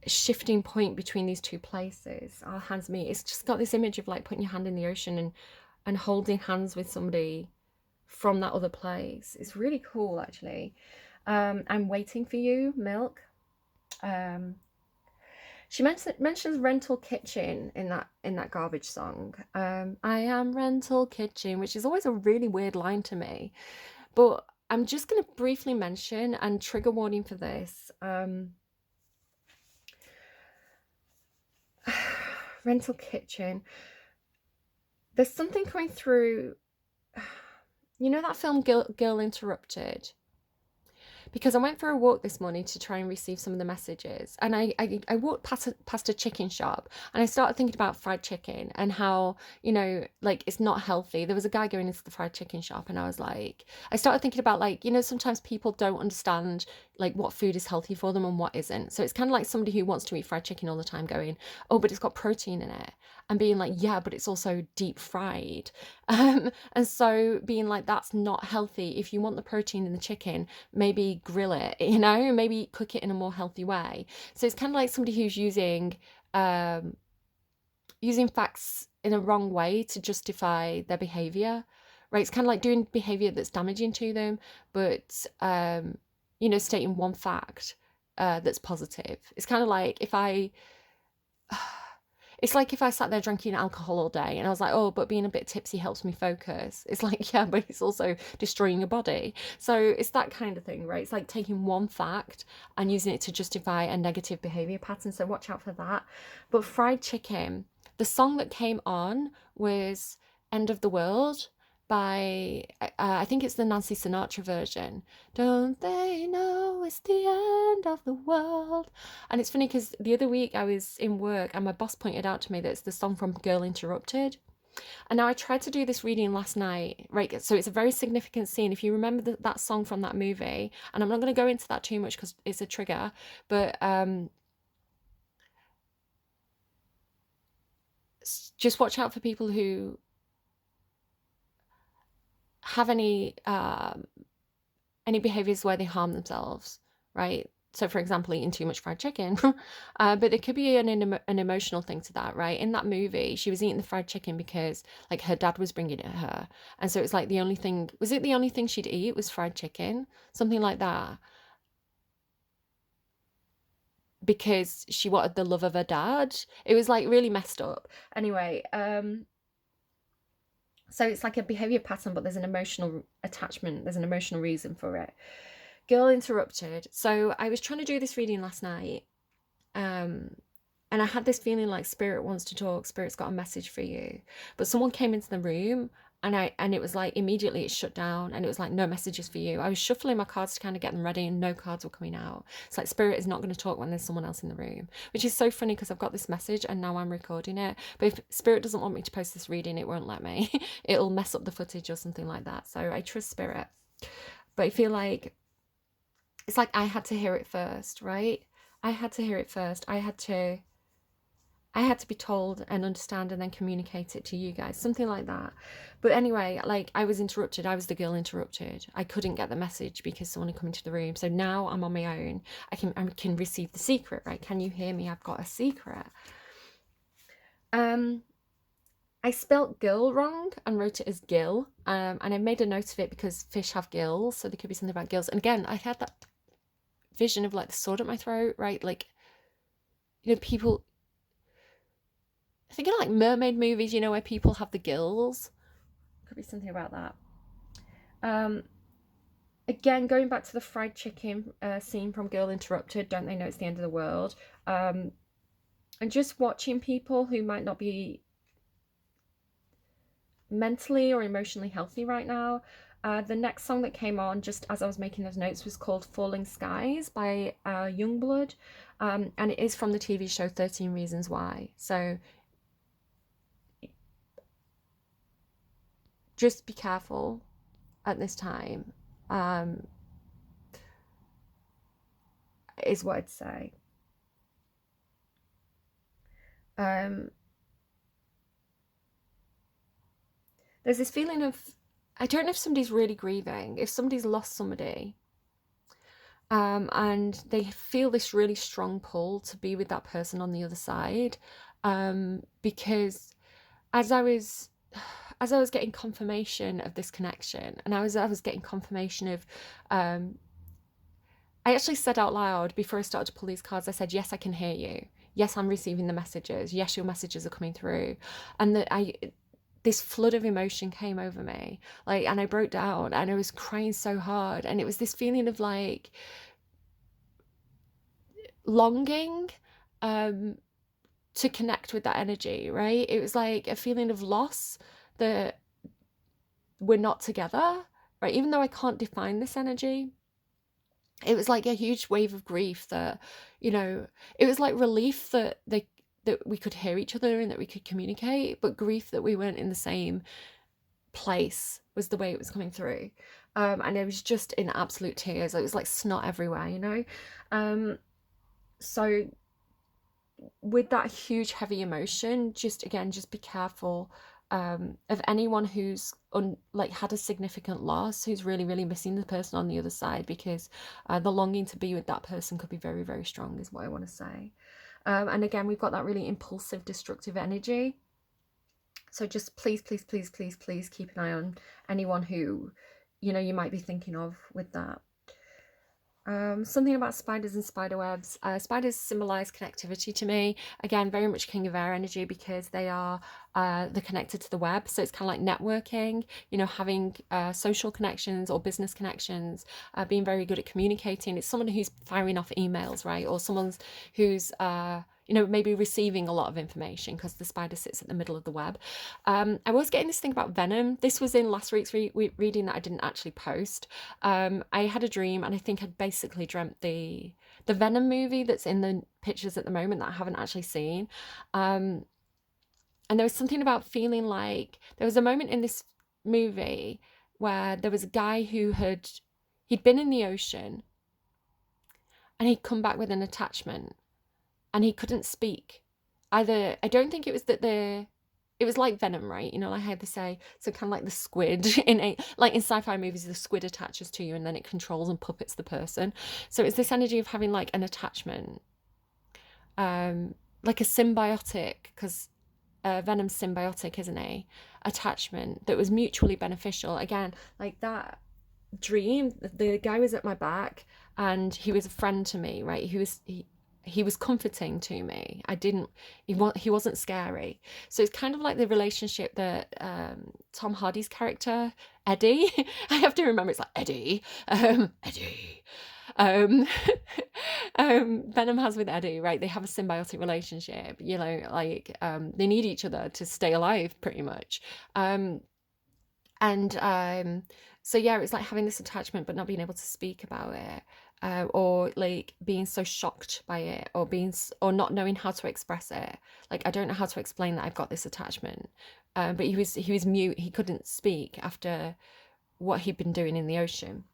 shifting point between these two places. Our hands meet. It's just got this image of like putting your hand in the ocean and holding hands with somebody from that other place. It's really cool, actually. I'm waiting for you, Milk. She mentions rental kitchen in that garbage song. I am rental kitchen, which is always a really weird line to me. But I'm just going to briefly mention, and trigger warning for this, rental kitchen. There's something coming through. You know that film Girl Interrupted? Because I went for a walk this morning to try and receive some of the messages, and I walked past a chicken shop, and I started thinking about fried chicken and how, you know, like it's not healthy. There was a guy going into the fried chicken shop, and I started thinking about, like, you know, sometimes people don't understand like what food is healthy for them and what isn't. So it's kind of like somebody who wants to eat fried chicken all the time going, oh, but it's got protein in it, and being like, yeah, but it's also deep fried. And so being like, that's not healthy. If you want the protein in the chicken, maybe grill it, you know, maybe cook it in a more healthy way. So it's kind of like somebody who's using facts in a wrong way to justify their behavior, right? It's kind of like doing behavior that's damaging to them, but you know, stating one fact that's positive. It's kind of like if I it's like if I sat there drinking alcohol all day and I was like, oh, but being a bit tipsy helps me focus. It's like, yeah, but it's also destroying your body. So it's that kind of thing, right? It's like taking one fact and using it to justify a negative behavior pattern. So watch out for that. But fried chicken, the song that came on was End of the World by, I think it's the Nancy Sinatra version. Don't they know it's the end of the world? And it's funny because the other week I was in work and my boss pointed out to me that it's the song from Girl Interrupted. And now I tried to do this reading last night, right? So it's a very significant scene. If you remember that song from that movie, and I'm not going to go into that too much because it's a trigger, but just watch out for people who have any behaviors where they harm themselves, right? So, for example, eating too much fried chicken, but there could be an emotional thing to that, right? In that movie, she was eating the fried chicken because, like, her dad was bringing it her, and so it's like the only thing. Was it the only thing she'd eat was fried chicken, something like that, because she wanted the love of her dad. It was like really messed up. Anyway, so it's like a behavior pattern, but there's an emotional attachment. There's an emotional reason for it. Girl Interrupted. So I was trying to do this reading last night, and I had this feeling like Spirit wants to talk. Spirit's got a message for you. But someone came into the room, and it was like immediately it shut down, and it was like, no messages for you. I was shuffling my cards to kind of get them ready, and no cards were coming out. It's like Spirit is not going to talk when there's someone else in the room, which is so funny because I've got this message and now I'm recording it. But if Spirit doesn't want me to post this reading, it won't let me. It'll mess up the footage or something like that. So I trust Spirit. But I feel like it's like I had to hear it first, right? I had to hear it first. I had to be told and understand and then communicate it to you guys, something like that. But anyway, like I was interrupted. I was the girl interrupted. I couldn't get the message because someone had come into the room. So now I'm on my own. I can receive the secret, right? Can you hear me? I've got a secret. I spelt girl wrong and wrote it as gill. And I made a note of it because fish have gills, so there could be something about gills. And again, I had that vision of like the sword at my throat, right? Like, you know, people, I think in like mermaid movies, you know, where people have the gills. Could be something about that. Again, going back to the fried chicken scene from Girl Interrupted, don't they know it's the end of the world? And just watching people who might not be mentally or emotionally healthy right now, The next song that came on just as I was making those notes was called Falling Skies by Youngblood, and it is from the TV show 13 Reasons Why. So just be careful at this time, is what I'd say. There's this feeling of, I don't know if somebody's really grieving, if somebody's lost somebody, and they feel this really strong pull to be with that person on the other side, because as I was getting confirmation of this connection, and I was getting confirmation of, I actually said out loud before I started to pull these cards, I said, yes, I can hear you. Yes, I'm receiving the messages. Yes, your messages are coming through. And this flood of emotion came over me, like, and I broke down and I was crying so hard. And it was this feeling of like longing, to connect with that energy, right? It was like a feeling of loss that we're not together, right? Even though I can't define this energy, it was like a huge wave of grief that, it was like relief that we could hear each other and that we could communicate, but grief that we weren't in the same place was the way it was coming through. And it was just in absolute tears. It was like snot everywhere. So with that huge heavy emotion, just be careful of anyone who's had a significant loss, who's really, really missing the person on the other side, because the longing to be with that person could be very, very strong, is what I want to say. And again, we've got that really impulsive, destructive energy. So just please, please, please, please, please keep an eye on anyone who, you might be thinking of with that. Something about spiders and spider webs. Spiders symbolize connectivity to me. Again, very much king of air energy, because they are they're connected to the web. So it's kind of like networking, having social connections or business connections, being very good at communicating. It's someone who's firing off emails, right? Or someone who's maybe receiving a lot of information, because the spider sits at the middle of the web. I was getting this thing about venom. This was in last week's reading that I didn't actually post. I had a dream, and I think I'd basically dreamt the Venom movie that's in the pictures at the moment that I haven't actually seen. And there was something about feeling like there was a moment in this movie where there was a guy who he'd been in the ocean, and he'd come back with an attachment, and he couldn't speak. Either, I don't think it was that it was like venom, right? Like how they say, so kind of like the squid in sci-fi movies, the squid attaches to you and then it controls and puppets the person. So it's this energy of having like an attachment, like a symbiotic, because venom's symbiotic, isn't he? Attachment that was mutually beneficial. Again, like that dream, the guy was at my back and he was a friend to me, right? He was comforting to me. He wasn't scary. So it's kind of like the relationship that Tom Hardy's character, Eddie, I have to remember it's like Eddie, Venom has with Eddie, right? They have a symbiotic relationship, they need each other to stay alive pretty much. So yeah, it's like having this attachment but not being able to speak about it. Or like being so shocked by it, or not knowing how to express it. Like, I don't know how to explain that I've got this attachment. But he was mute. He couldn't speak after what he'd been doing in the ocean.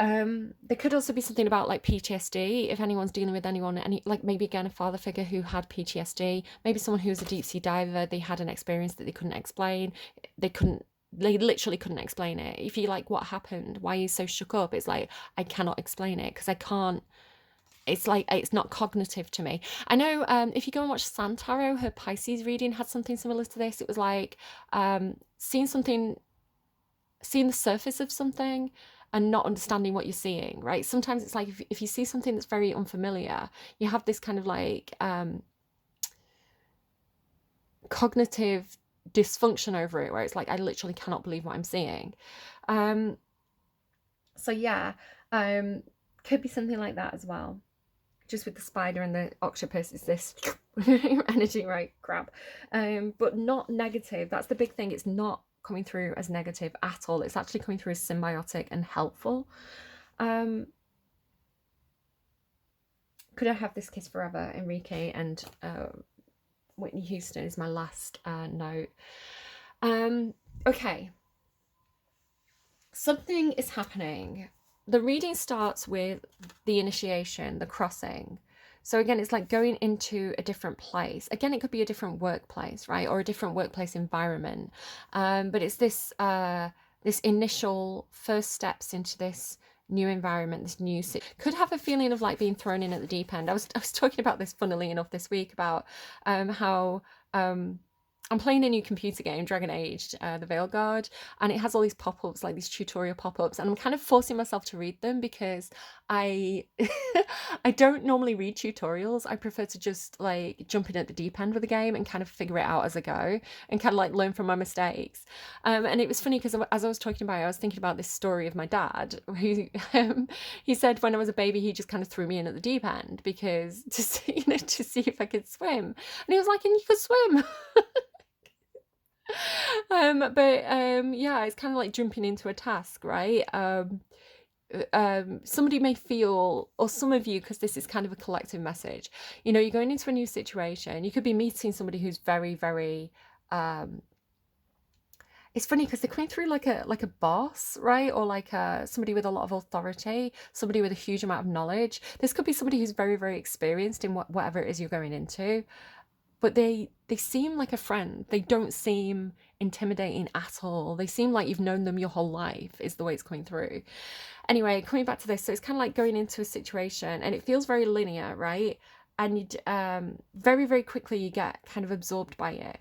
There could also be something about like PTSD, if anyone's dealing with anyone, like maybe again a father figure who had PTSD, maybe someone who was a deep sea diver. They had an experience that they couldn't explain. They literally couldn't explain it. If you like, what happened? Why are you so shook up? It's like, I cannot explain it because I can't. It's like, it's not cognitive to me. I know if you go and watch Santaro, her Pisces reading had something similar to this. It was like seeing the surface of something and not understanding what you're seeing, right? Sometimes it's like if you see something that's very unfamiliar, you have this kind of like cognitive dysfunction over it, where it's like, I literally cannot believe what I'm seeing. So yeah, could be something like that as well. Just with the spider and the octopus, is this energy, right? Crap. But not negative. That's the big thing. It's not coming through as negative at all. It's actually coming through as symbiotic and helpful. Could I have this kiss forever, Enrique? And Whitney Houston is my last note. Okay. Something is happening. The reading starts with the initiation, the crossing. So again, it's like going into a different place. Again, it could be a different workplace, right? Or a different workplace environment. But it's this this initial first steps into this new environment, this new could have a feeling of like being thrown in at the deep end. I was talking about this, funnily enough, this week about how I'm playing a new computer game, Dragon Age, the Veilguard, and it has all these pop-ups, like these tutorial pop-ups, and I'm kind of forcing myself to read them because I I don't normally read tutorials. I prefer to just like jump in at the deep end with the game and kind of figure it out as I go and kind of like learn from my mistakes. And it was funny because as I was talking about it, I was thinking about this story of my dad, who he said when I was a baby, he just kind of threw me in at the deep end because to see, to see if I could swim. And he was like, and you could swim. Yeah, it's kind of like jumping into a task, right? Somebody may feel, or some of you, because this is kind of a collective message, you know, you're going into a new situation. You could be meeting somebody who's very, very it's funny because they're coming through like a boss, right? Or like somebody with a lot of authority, somebody with a huge amount of knowledge. This could be somebody who's very, very experienced in whatever it is you're going into. But they seem like a friend. They don't seem intimidating at all. They seem like you've known them your whole life, is the way it's coming through. Anyway, coming back to this, so it's kind of like going into a situation and it feels very linear, right? And very, very quickly you get kind of absorbed by it.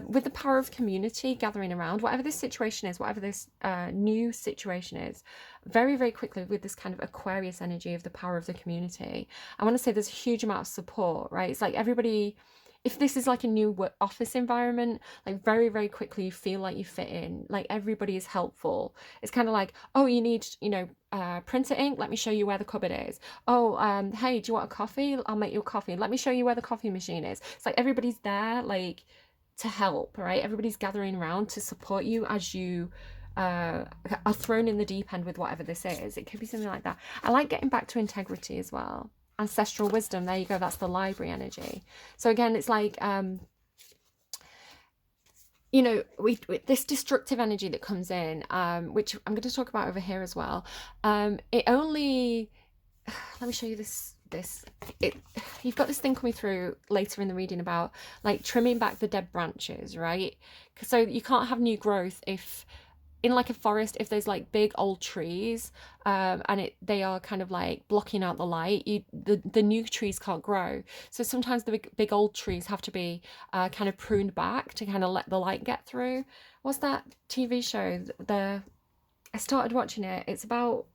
With the power of community gathering around, whatever this situation is, whatever this new situation is, very, very quickly with this kind of Aquarius energy of the power of the community, I want to say there's a huge amount of support, right? It's like everybody, if this is like a new office environment, like very, very quickly you feel like you fit in, like everybody is helpful. It's kind of like, oh, you need, you know, printer ink, let me show you where the cupboard is. Oh, hey, do you want a coffee? I'll make you a coffee. Let me show you where the coffee machine is. It's like everybody's there, like, to help, right? Everybody's gathering around to support you as you are thrown in the deep end with whatever this is. It could be something like that. I like getting back to integrity as well. Ancestral wisdom, there you go, that's the library energy. So again, it's like you know, we this destructive energy that comes in, which I'm going to talk about over here as well. It only let me show you this you've got this thing coming through later in the reading about like trimming back the dead branches, right? So you can't have new growth if in like a forest, if there's like big old trees and they are kind of like blocking out the light, the new trees can't grow. So sometimes the big old trees have to be kind of pruned back to kind of let the light get through. What's that TV show? I started watching it. It's about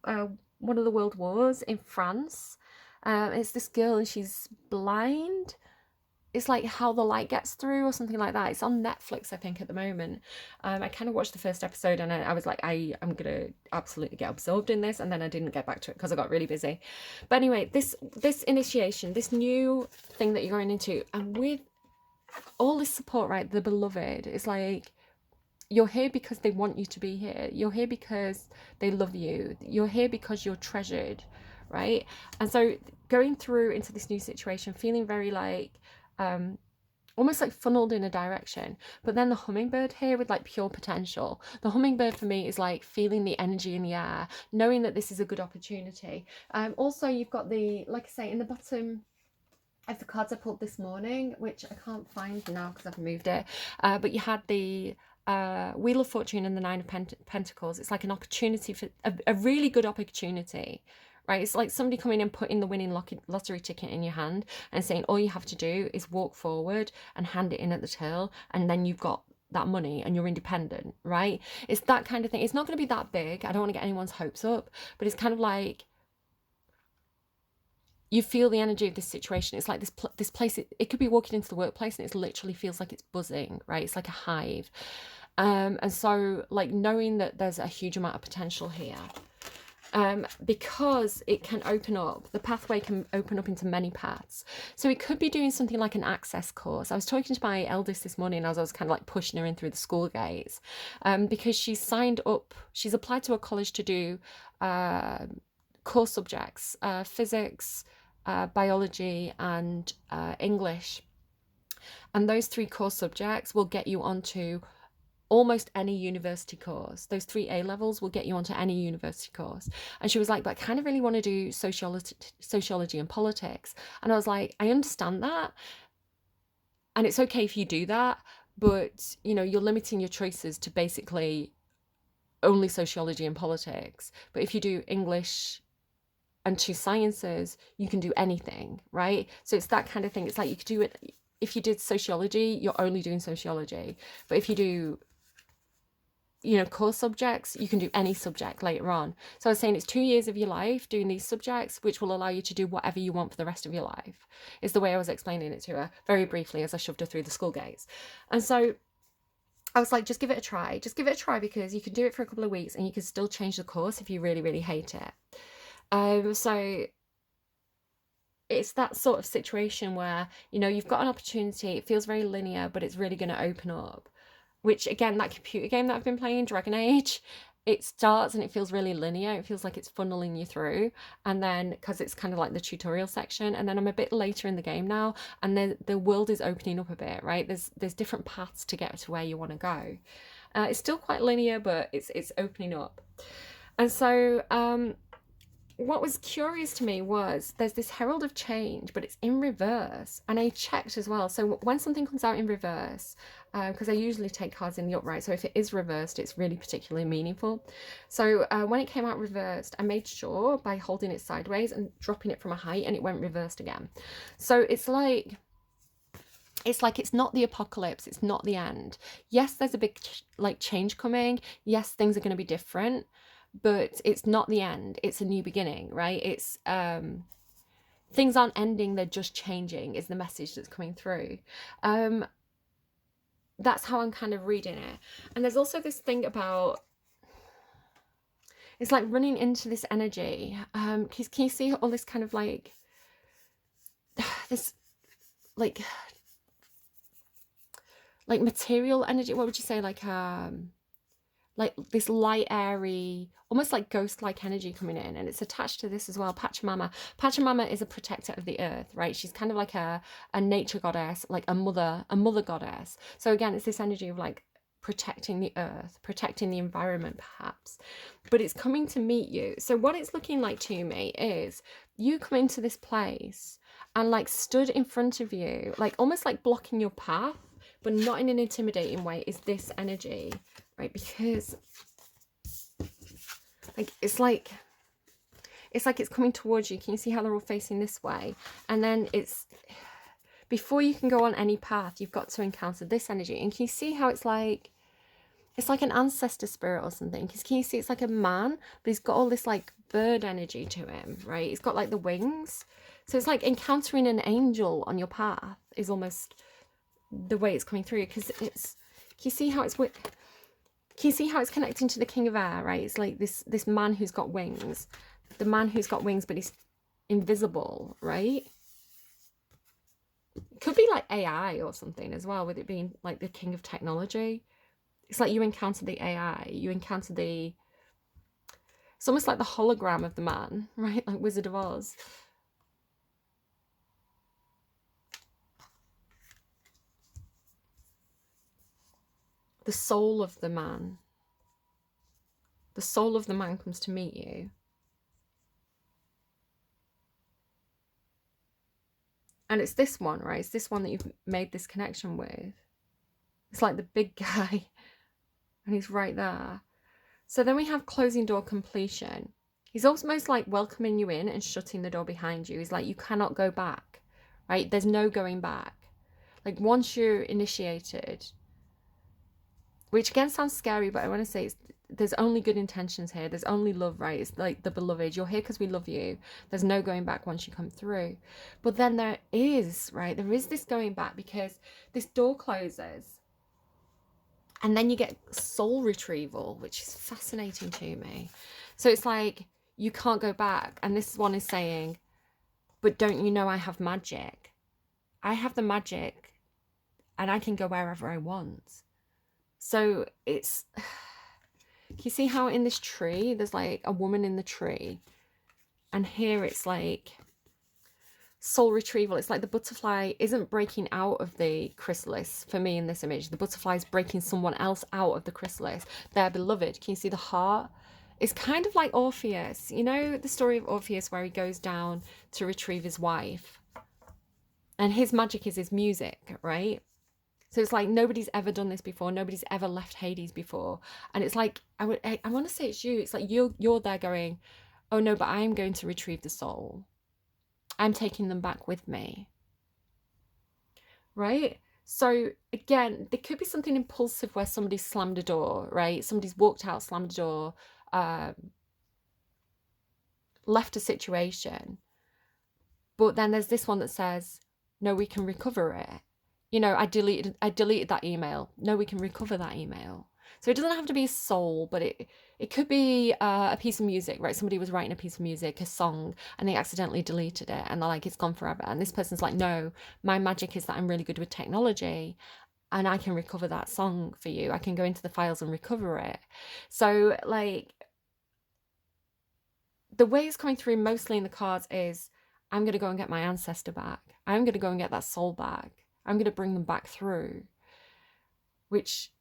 one of the world wars in France. It's this girl and she's blind. It's like How the Light Gets Through or something like that. It's on Netflix, I think, at the moment. I kind of watched the first episode and I was like, I'm going to absolutely get absorbed in this. And then I didn't get back to it because I got really busy. But anyway, this initiation, this new thing that you're going into, and with all this support, right, the beloved, it's like, you're here because they want you to be here. You're here because they love you. You're here because you're treasured, right? And so going through into this new situation, feeling very like, almost like funneled in a direction. But then the hummingbird here with like pure potential. The hummingbird for me is like feeling the energy in the air, knowing that this is a good opportunity. Also, you've got the, like I say, in the bottom of the cards I pulled this morning, which I can't find now because I've moved it. But you had the Wheel of Fortune and the Nine of Pentacles. It's like an opportunity for a really good opportunity. Right, it's like somebody coming and putting the winning lottery ticket in your hand and saying all you have to do is walk forward and hand it in at the till, and then you've got that money and you're independent, right? It's that kind of thing. It's not going to be that big. I don't want to get anyone's hopes up, but it's kind of like you feel the energy of this situation. It's like this place. It could be walking into the workplace and it literally feels like it's buzzing, right? It's like a hive, and so like knowing that there's a huge amount of potential here. because it can open up, the pathway can open up into many paths. So it could be doing something like an access course. I was talking to my eldest this morning as I was kind of like pushing her in through the school gates, because she's signed up, she's applied to a college to do core subjects, physics, biology, and English. And those 3 core subjects will get you onto almost any university course. Those 3 A levels will get you onto any university course. And she was like, but I kind of really want to do sociology and politics. And I was like, I understand that. And it's okay if you do that, but you know, you're limiting your choices to basically only sociology and politics. But if you do English and 2 sciences, you can do anything, right? So it's that kind of thing. It's like you could do it, if you did sociology, you're only doing sociology. But if you do, you know, core subjects, you can do any subject later on. So I was saying it's 2 years of your life doing these subjects, which will allow you to do whatever you want for the rest of your life, is the way I was explaining it to her very briefly as I shoved her through the school gates. And so I was like, just give it a try. Just give it a try, because you can do it for a couple of weeks and you can still change the course if you really, really hate it. So it's that sort of situation where, you know, you've got an opportunity, it feels very linear, but it's really going to open up. Which, again, that computer game that I've been playing, Dragon Age, it starts and it feels really linear. It feels like it's funneling you through. And then, because it's kind of like the tutorial section, and then I'm a bit later in the game now, and the world is opening up a bit, right? There's different paths to get to where you want to go. It's still quite linear, but it's opening up. And so what was curious to me was there's this herald of change, but it's in reverse. And I checked as well. So when something comes out in reverse, because I usually take cards in the upright, so if it is reversed, it's really particularly meaningful. So when it came out reversed, I made sure by holding it sideways and dropping it from a height, and it went reversed again. So it's like it's not the apocalypse, it's not the end. Yes, there's a big like change coming. Yes, things are going to be different, but it's not the end, it's a new beginning, right? It's things aren't ending, they're just changing, is the message that's coming through. That's how I'm kind of reading it. And there's also this thing about, it's like running into this energy. Can you see all this kind of like this like material energy? What would you say? Like this light, airy, almost like ghost-like energy coming in, and it's attached to this as well. Pachamama. Pachamama is a protector of the earth, right? She's kind of like a nature goddess, like a mother goddess. So again, it's this energy of like protecting the earth, protecting the environment, perhaps. But it's coming to meet you. So what it's looking like to me is you come into this place and like stood in front of you, like almost like blocking your path, but not in an intimidating way, is this energy. Right, because like it's coming towards you. Can you see how they're all facing this way? And then it's, before you can go on any path, you've got to encounter this energy. And can you see how it's like an ancestor spirit or something? Because can you see it's like a man, but he's got all this like bird energy to him, right? He's got like the wings. So it's like encountering an angel on your path is almost the way it's coming through. Because it's, can you see how it's with, can you see how it's connecting to the King of Air, right? It's like this man who's got wings. The man who's got wings, but he's invisible, right? It could be like AI or something as well, with it being like the king of technology. It's like you encounter the AI. You encounter the... It's almost like the hologram of the man, right? Like Wizard of Oz. The soul of the man. The soul of the man comes to meet you. And it's this one, right? It's this one that you've made this connection with. It's like the big guy. And he's right there. So then we have closing door completion. He's almost like welcoming you in and shutting the door behind you. He's like, you cannot go back, right? There's no going back. Like once you're initiated, which again sounds scary, but I want to say there's only good intentions here. There's only love, right? It's like the beloved. You're here because we love you. There's no going back once you come through. But then there is, right? There is this going back, because this door closes. And then you get soul retrieval, which is fascinating to me. So it's like you can't go back. And this one is saying, but don't you know I have magic? I have the magic and I can go wherever I want. So it's, you see how in this tree, there's like a woman in the tree, and here it's like soul retrieval. It's like the butterfly isn't breaking out of the chrysalis for me in this image. The butterfly is breaking someone else out of the chrysalis, their beloved. Can you see the heart? It's kind of like Orpheus. You know the story of Orpheus where he goes down to retrieve his wife, and his magic is his music, right? So it's like nobody's ever done this before. Nobody's ever left Hades before. And it's like, I want to say it's you. It's like you're there going, oh no, but I'm going to retrieve the soul. I'm taking them back with me. Right? So again, there could be something impulsive where somebody slammed a door, right? Somebody's walked out, slammed a door, left a situation. But then there's this one that says, no, we can recover it. You know, I deleted that email. No, we can recover that email. So it doesn't have to be a soul, but it could be a piece of music, right? Somebody was writing a piece of music, a song, and they accidentally deleted it, and they're like, it's gone forever. And this person's like, no, my magic is that I'm really good with technology, and I can recover that song for you. I can go into the files and recover it. So like, the way it's coming through mostly in the cards is, I'm going to go and get my ancestor back. I'm going to go and get that soul back. I'm going to bring them back through, which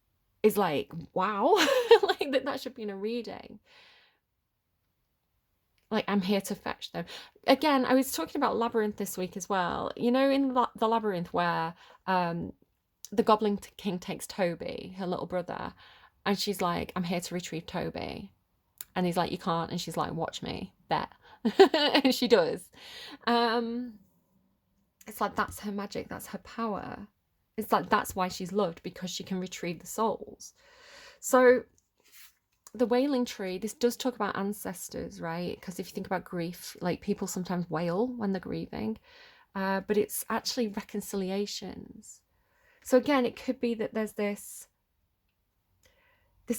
is like, wow, like that should be in a reading. Like, I'm here to fetch them. Again, I was talking about Labyrinth this week as well. You know, in the Labyrinth where the Goblin King takes Toby, her little brother, and she's like, I'm here to retrieve Toby. And he's like, you can't. And she's like, watch me, bet. And she does. It's like, that's her magic, that's her power. It's like, that's why she's loved, because she can retrieve the souls. So the wailing tree, this does talk about ancestors, right? Because if you think about grief, like people sometimes wail when they're grieving, but it's actually reconciliations. So again, it could be that there's this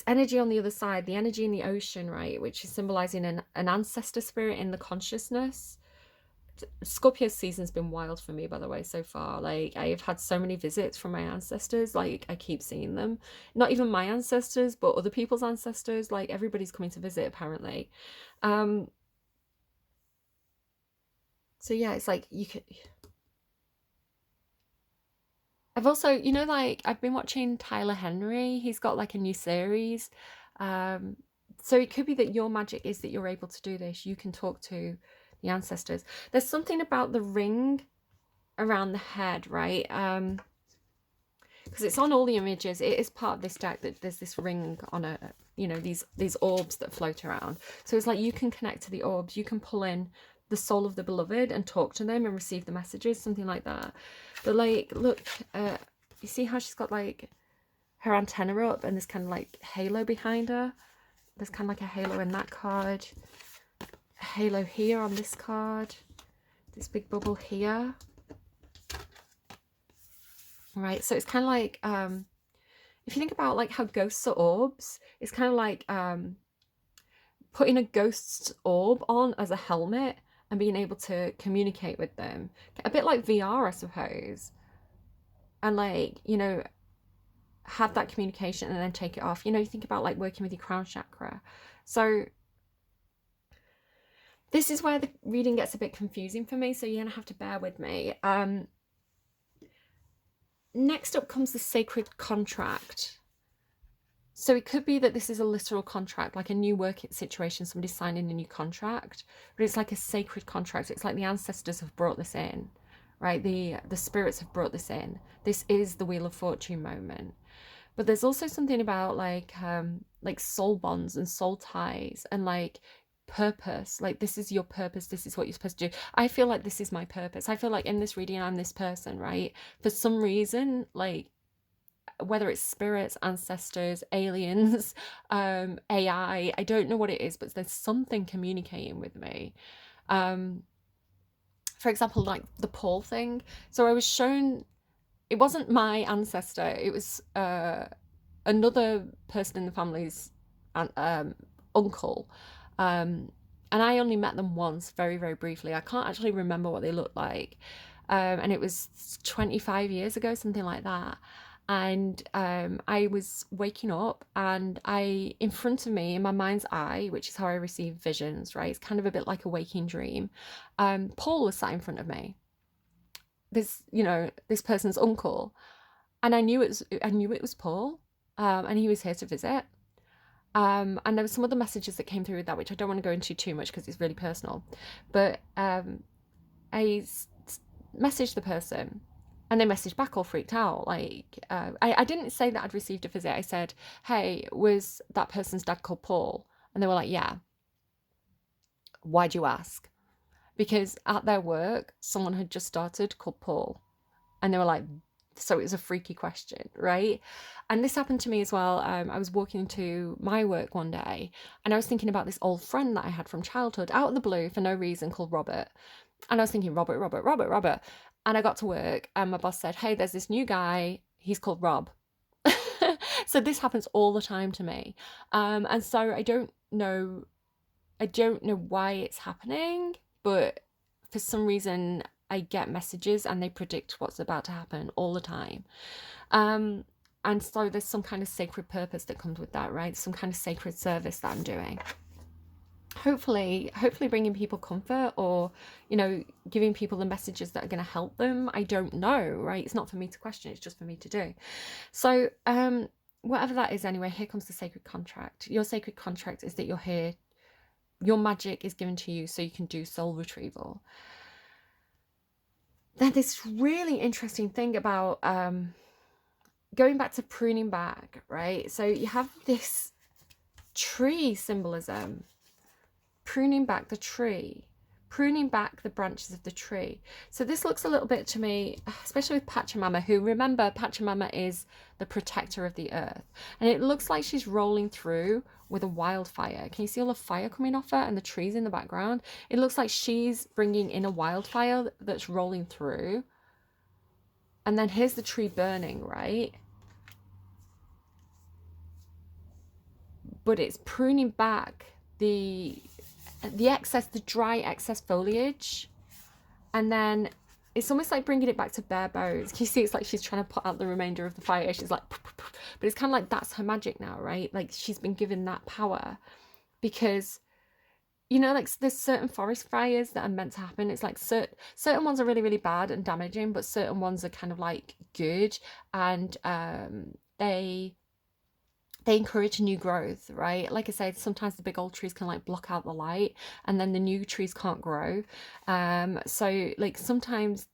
energy on the other side, the energy in the ocean, right? Which is symbolizing an ancestor spirit in the consciousness. Scorpio season's been wild for me, by the way, so far. Like, I've had so many visits from my ancestors. Like, I keep seeing them. Not even my ancestors, but other people's ancestors. Like, everybody's coming to visit, apparently. So yeah, it's like you could. I've also, you know, like, I've been watching Tyler Henry. He's got like a new series. So it could be that your magic is that you're able to do this. You can talk to the ancestors. There's something about the ring around the head, right? Because it's on all the images. It is part of this deck that there's this ring on a, you know, these orbs that float around. So it's like you can connect to the orbs. You can pull in the soul of the beloved and talk to them and receive the messages, something like that. But like, look, you see how she's got like her antenna up and there's kind of like halo behind her. There's kind of like a halo in that card. A halo here on this card. This big bubble here. Right, so it's kind of like, if you think about like how ghosts are orbs, it's kind of like putting a ghost's orb on as a helmet and being able to communicate with them. A bit like VR, I suppose. And like, you know, have that communication and then take it off. You know, you think about like working with your crown chakra. So this is where the reading gets a bit confusing for me, so you're gonna have to bear with me. Next up comes the sacred contract. So it could be that this is a literal contract, like a new work situation, somebody's signing a new contract, but it's like a sacred contract. It's like the ancestors have brought this in, right? The spirits have brought this in. This is the Wheel of Fortune moment. But there's also something about like soul bonds and soul ties and like purpose. Like, this is your purpose. This is what you're supposed to do. I feel like this is my purpose. I feel like in this reading, I'm this person, right? For some reason, like, whether it's spirits, ancestors, aliens, AI, I don't know what it is, but there's something communicating with me. For example, like the Paul thing. So I was shown, it wasn't my ancestor, it was another person in the family's uncle. And I only met them once, very, very briefly. I can't actually remember what they looked like. And it was 25 years ago, something like that. And I was waking up, and in front of me, in my mind's eye, which is how I receive visions, right? It's kind of a bit like a waking dream. Paul was sat in front of me. This person's uncle, and I knew it was Paul, and he was here to visit. And there were some other messages that came through with that, which I don't want to go into too much because it's really personal. But I messaged the person, and they messaged back all freaked out. Like, I didn't say that I'd received a visit. I said, hey, was that person's dad called Paul? And they were like, yeah. Why'd you ask? Because at their work, someone had just started called Paul. And they were like, so it was a freaky question, right? And this happened to me as well. I was walking to my work one day, and I was thinking about this old friend that I had from childhood, out of the blue for no reason, called Robert. And I was thinking, Robert, Robert, Robert, Robert. And I got to work, and my boss said, hey, there's this new guy. He's called Rob. So this happens all the time to me. And so I don't know why it's happening, but for some reason I get messages and they predict what's about to happen all the time. And so there's some kind of sacred purpose that comes with that, right? Some kind of sacred service that I'm doing. Hopefully bringing people comfort, or, giving people the messages that are going to help them. I don't know, right? It's not for me to question, it's just for me to do. So, whatever that is, anyway, here comes the sacred contract. Your sacred contract is that you're here. Your magic is given to you so you can do soul retrieval. Then this really interesting thing about going back to pruning back, right? So you have this tree symbolism, pruning back the tree, pruning back the branches of the tree. So this looks a little bit to me, especially with Pachamama, who, remember, Pachamama is the protector of the earth. And it looks like she's rolling through with a wildfire. Can you see all the fire coming off her and the trees in the background? It looks like she's bringing in a wildfire that's rolling through. And then here's the tree burning, right? But it's pruning back the excess, the dry excess foliage. And then it's almost like bringing it back to bare bones. Can you see? It's like she's trying to put out the remainder of the fire. She's like, but it's kind of like that's her magic now, right? Like she's been given that power because, like there's certain forest fires that are meant to happen. It's like certain ones are really, really bad and damaging, but certain ones are kind of like good, and they encourage new growth, right? Like I said, sometimes the big old trees can like block out the light, and then the new trees can't grow. So like sometimes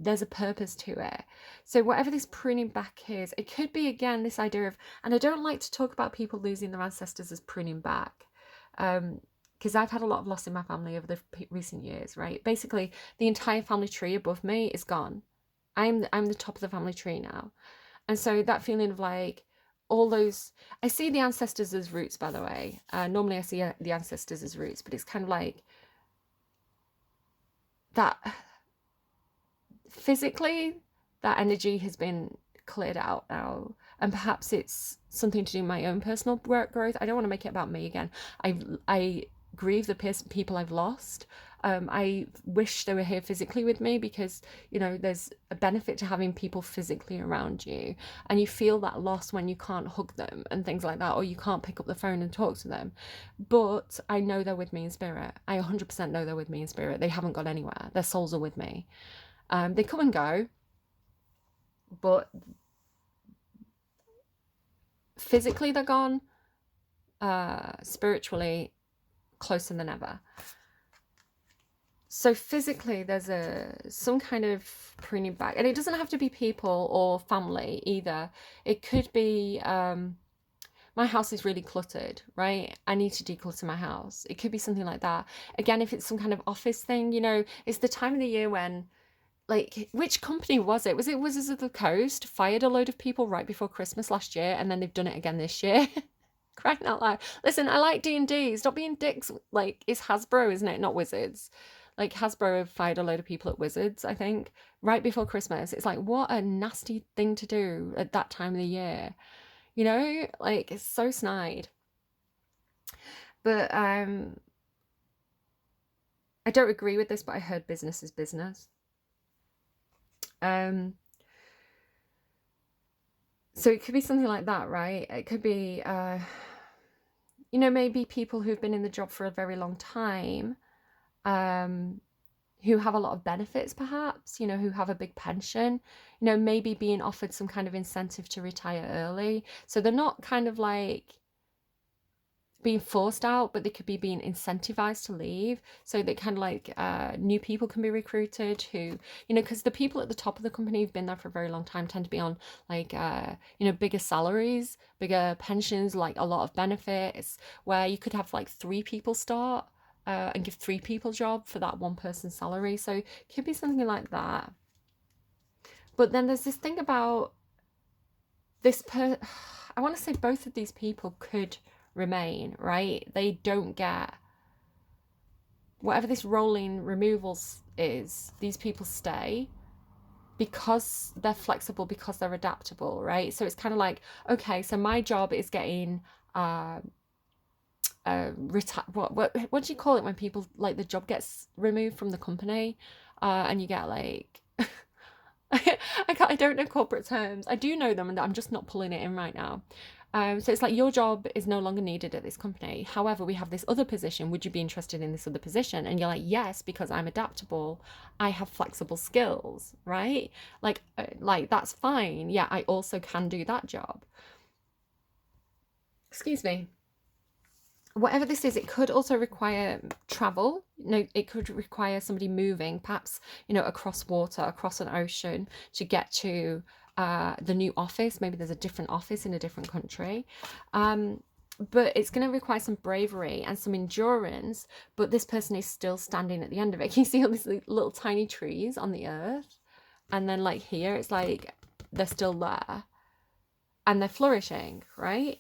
there's a purpose to it. So whatever this pruning back is, it could be, again, this idea of, and I don't like to talk about people losing their ancestors as pruning back, because I've had a lot of loss in my family over the recent years, right? Basically, the entire family tree above me is gone. I'm the top of the family tree now. And so that feeling of like, all those, I see the ancestors as roots, by the way. Normally I see the ancestors as roots, but it's kind of like that physically, that energy has been cleared out now. And perhaps it's something to do with my own personal growth. I don't want to make it about me again. I grieve the people I've lost. I wish they were here physically with me because, there's a benefit to having people physically around you, and you feel that loss when you can't hug them and things like that, or you can't pick up the phone and talk to them. But I know they're with me in spirit. I 100% know they're with me in spirit. They haven't gone anywhere. Their souls are with me. They come and go, but physically they're gone. Spiritually, closer than ever. So physically there's some kind of pruning back, and it doesn't have to be people or family either. It could be my house is really cluttered, right? I need to declutter my house. It could be something like that. Again, if it's some kind of office thing, it's the time of the year when, like, which company was it? Was it Wizards of the Coast fired a load of people right before Christmas last year, and then they've done it again this year? Crying out loud. Listen, I like D&D. Stop being dicks. Like, it's Hasbro, isn't it? Not Wizards. Like, Hasbro have fired a load of people at Wizards, I think, right before Christmas. It's like, what a nasty thing to do at that time of the year. Like, it's so snide. But I don't agree with this, but I heard business is business. So it could be something like that, right? It could be, you know, maybe people who've been in the job for a very long time, who have a lot of benefits, perhaps, you know, who have a big pension, you know, maybe being offered some kind of incentive to retire early. So they're not kind of like being forced out, but they could be being incentivized to leave, so that kind of like new people can be recruited who, you know, because the people at the top of the company who've been there for a very long time tend to be on like you know, bigger salaries, bigger pensions, like a lot of benefits, where you could have like 3 people start and give 3 people a job for that one person's salary. So it could be something like that. But then there's this thing about this I want to say both of these people could remain, right? They don't get whatever this rolling removals is, these people stay because they're flexible, because they're adaptable, right? So it's kind of like, okay, so my job is getting what do you call it when people like the job gets removed from the company and you get like I don't know corporate terms. I do know them and I'm just not pulling it in right now. So it's like your job is no longer needed at this company. However, we have this other position. Would you be interested in this other position? And you're like, yes, because I'm adaptable. I have flexible skills, right? Like that's fine. Yeah, I also can do that job. Excuse me. Whatever this is, it could also require travel. No, it could require somebody moving, perhaps, you know, across water, across an ocean to get to the new office. Maybe there's a different office in a different country. But it's going to require some bravery and some endurance. But this person is still standing at the end of it. Can you see all these little tiny trees on the earth? And then like here, it's like they're still there and they're flourishing, right?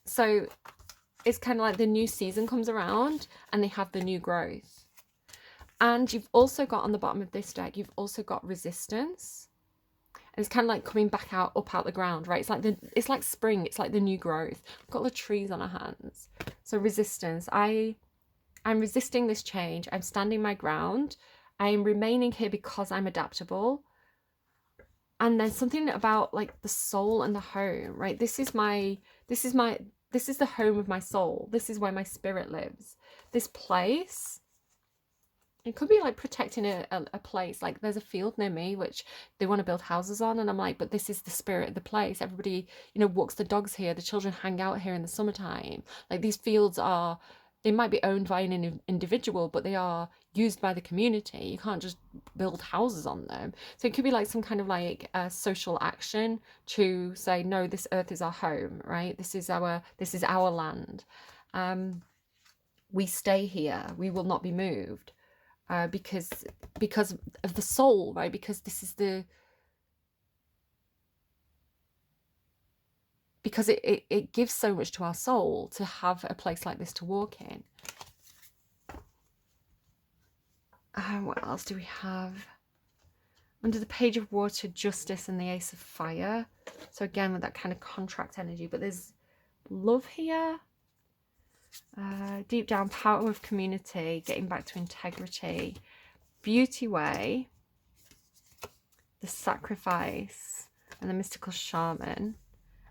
So it's kind of like the new season comes around and they have the new growth. And you've also got on the bottom of this deck, you've also got resistance. And it's kind of like coming back out, up out the ground, right? It's like spring, it's like the new growth. We've got the trees on our hands. So resistance. I'm resisting this change. I'm standing my ground. I am remaining here because I'm adaptable. And then something about like the soul and the home, right? This is the home of my soul. This is where my spirit lives. This place, it could be like protecting a place. Like there's a field near me which they want to build houses on, and I'm like, but this is the spirit of the place. Everybody, you know, walks the dogs here. The children hang out here in the summertime. Like these fields are, they might be owned by an individual, but they are used by the community. You can't just build houses on them. So it could be like some kind of like a social action to say, no, this earth is our home, right? This is our land. We stay here. We will not be moved. Because of the soul, right? Because this is because it gives so much to our soul to have a place like this to walk in. What else do we have? Under the Page of Water, Justice, and the Ace of Fire. So again, with that kind of contract energy, but there's love here. Deep down, power of community, getting back to integrity. Beauty Way, the Sacrifice, and the Mystical Shaman.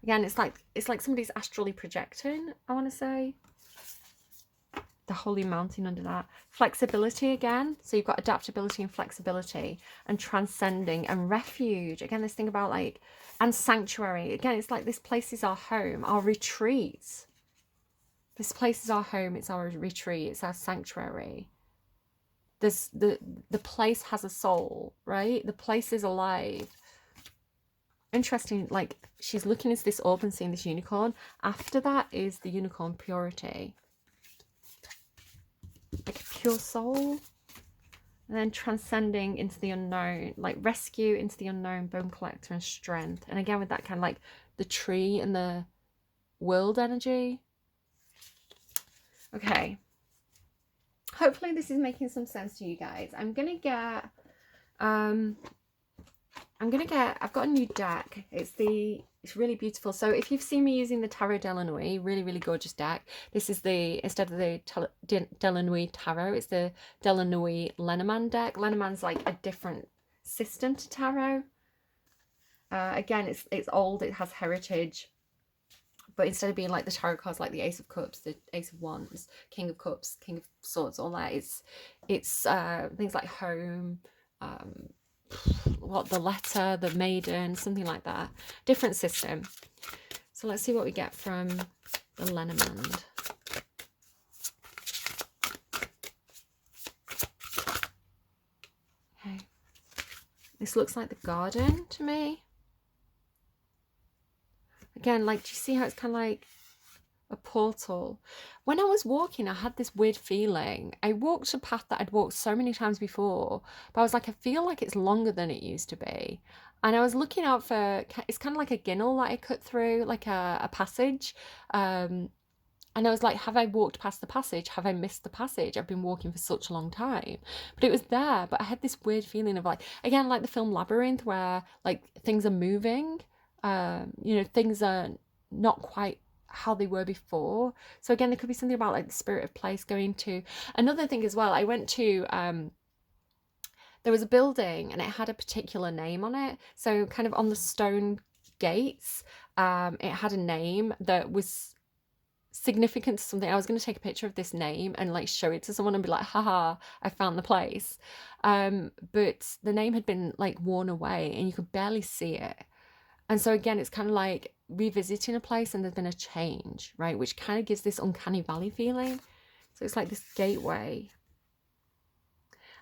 Again, it's like somebody's astrally projecting, I want to say. The Holy Mountain under that. Flexibility again. So you've got adaptability and flexibility and transcending and refuge. Again, this thing about like, and sanctuary. Again, it's like this place is our home, our retreat. This place is our home, it's our retreat, it's our sanctuary. The place has a soul, right? The place is alive. Interesting, like she's looking into this orb and seeing this unicorn. After that is the unicorn purity. Like a pure soul. And then transcending into the unknown, like rescue into the unknown, bone collector and strength. And again with that kind of like the tree and the world energy. Okay. Hopefully this is making some sense to you guys. I'm gonna get I've got a new deck. It's really beautiful. So if you've seen me using the Tarot de la Nuit, really, really gorgeous deck. This is instead of the de la Nuit Tarot, it's the de la Nuit Lenormand deck. Lenormand's like a different system to tarot. Again, it's old, it has heritage. But instead of being like the tarot cards, like the Ace of Cups, the Ace of Wands, King of Cups, King of Swords, all that, it's things like home, the letter, the maiden, something like that. Different system. So let's see what we get from the Lenormand. Okay. This looks like the garden to me. Again, like, do you see how it's kind of like a portal? When I was walking, I had this weird feeling. I walked a path that I'd walked so many times before, but I was like, I feel like it's longer than it used to be. And I was looking out for, it's kind of like a ginnel that I cut through, like a passage. And I was like, have I walked past the passage? Have I missed the passage? I've been walking for such a long time. But it was there. But I had this weird feeling of like, again, like the film Labyrinth, where like things are moving. Things are not quite how they were before. So again, there could be something about like the spirit of place going to. Another thing as well, I went to there was a building and it had a particular name on it. So kind of on the stone gates, it had a name that was significant to something. I was going to take a picture of this name and like show it to someone and be like, haha, I found the place. But the name had been like worn away and you could barely see it. And so again, it's kind of like revisiting a place and there's been a change, right? Which kind of gives this uncanny valley feeling. So it's like this gateway.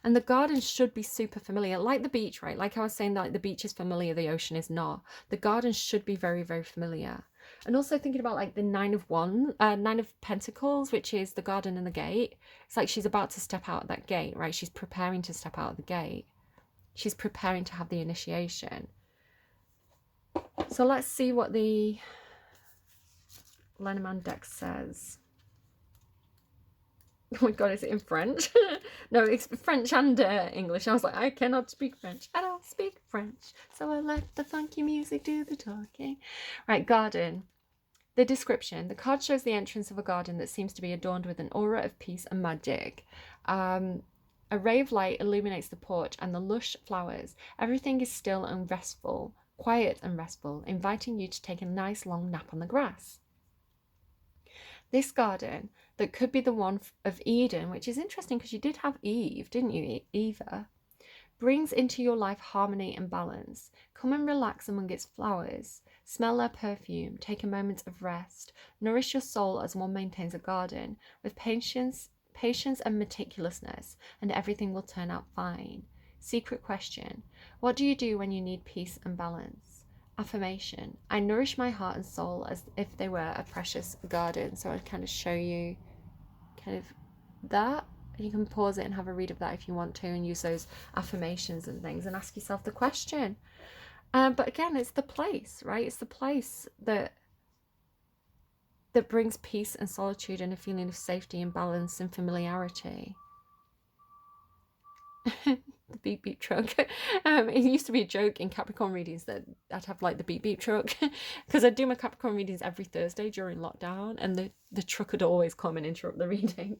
And the garden should be super familiar, like the beach, right? Like I was saying, like the beach is familiar, the ocean is not. The garden should be very, very familiar. And also thinking about like the Nine of Pentacles, which is the garden and the gate. It's like she's about to step out of that gate, right? She's preparing to step out of the gate. She's preparing to have the initiation. So let's see what the Lenormand deck says. Oh my god, is it in French? No, it's French and English. I was like, I cannot speak French. I don't speak French. So I let the funky music do the talking. Right, garden. The description. The card shows the entrance of a garden that seems to be adorned with an aura of peace and magic. A ray of light illuminates the porch and the lush flowers. Everything is still and restful. Quiet and restful, inviting you to take a nice long nap on the grass. This garden, that could be the one of Eden, which is interesting because you did have Eve, didn't you, Eva, brings into your life harmony and balance. Come and relax among its flowers. Smell their perfume. Take a moment of rest. Nourish your soul as one maintains a garden, with patience and meticulousness, and everything will turn out fine. Secret question. What do you do when you need peace and balance? Affirmation. I nourish my heart and soul as if they were a precious garden. So I'd kind of show you kind of that. You can pause it and have a read of that if you want to and use those affirmations and things and ask yourself the question. But again, it's the place, right? It's the place that brings peace and solitude and a feeling of safety and balance and familiarity. The beep beep truck. It used to be a joke in Capricorn readings that I'd have like the beep beep truck because I do my Capricorn readings every Thursday during lockdown and the truck would always come and interrupt the reading.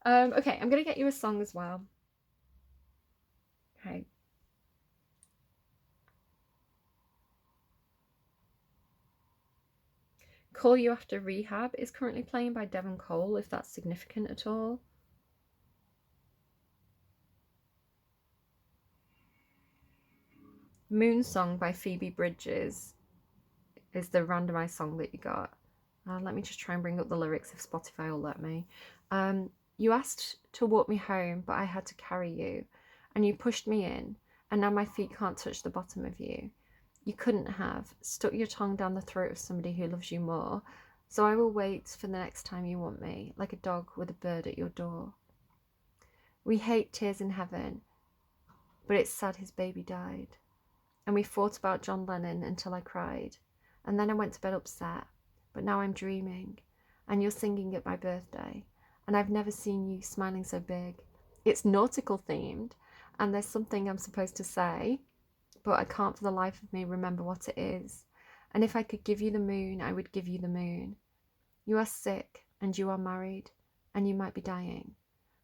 Okay, I'm gonna get you a song as well. Okay. Call You After Rehab is currently playing by Devon Cole, if that's significant at all. Moon Song by Phoebe Bridges is the randomized song that you got. Let me just try and bring up the lyrics if Spotify will let me. You asked to walk me home, but I had to carry you. And you pushed me in, and now my feet can't touch the bottom of you. You couldn't have stuck your tongue down the throat of somebody who loves you more. So I will wait for the next time you want me, like a dog with a bird at your door. We hate tears in heaven, but it's sad his baby died. And we fought about John Lennon until I cried. And then I went to bed upset. But now I'm dreaming. And you're singing at my birthday. And I've never seen you smiling so big. It's nautical themed. And there's something I'm supposed to say. but I can't for the life of me remember what it is. And if I could give you the moon, I would give you the moon. You are sick and you are married and you might be dying,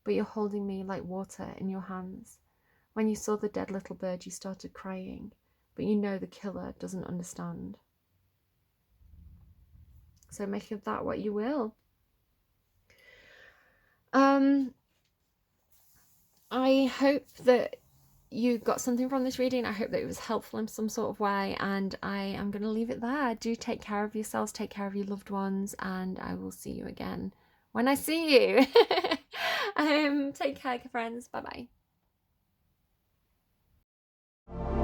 but you're holding me like water in your hands. When you saw the dead little bird, you started crying, but you know the killer doesn't understand. So make of that what you will. I hope that you got something from this reading. I hope that it was helpful in some sort of way, and I am going to leave it there. Do take care of yourselves, take care of your loved ones, and I will see you again when I see you. Take care, friends. Bye bye.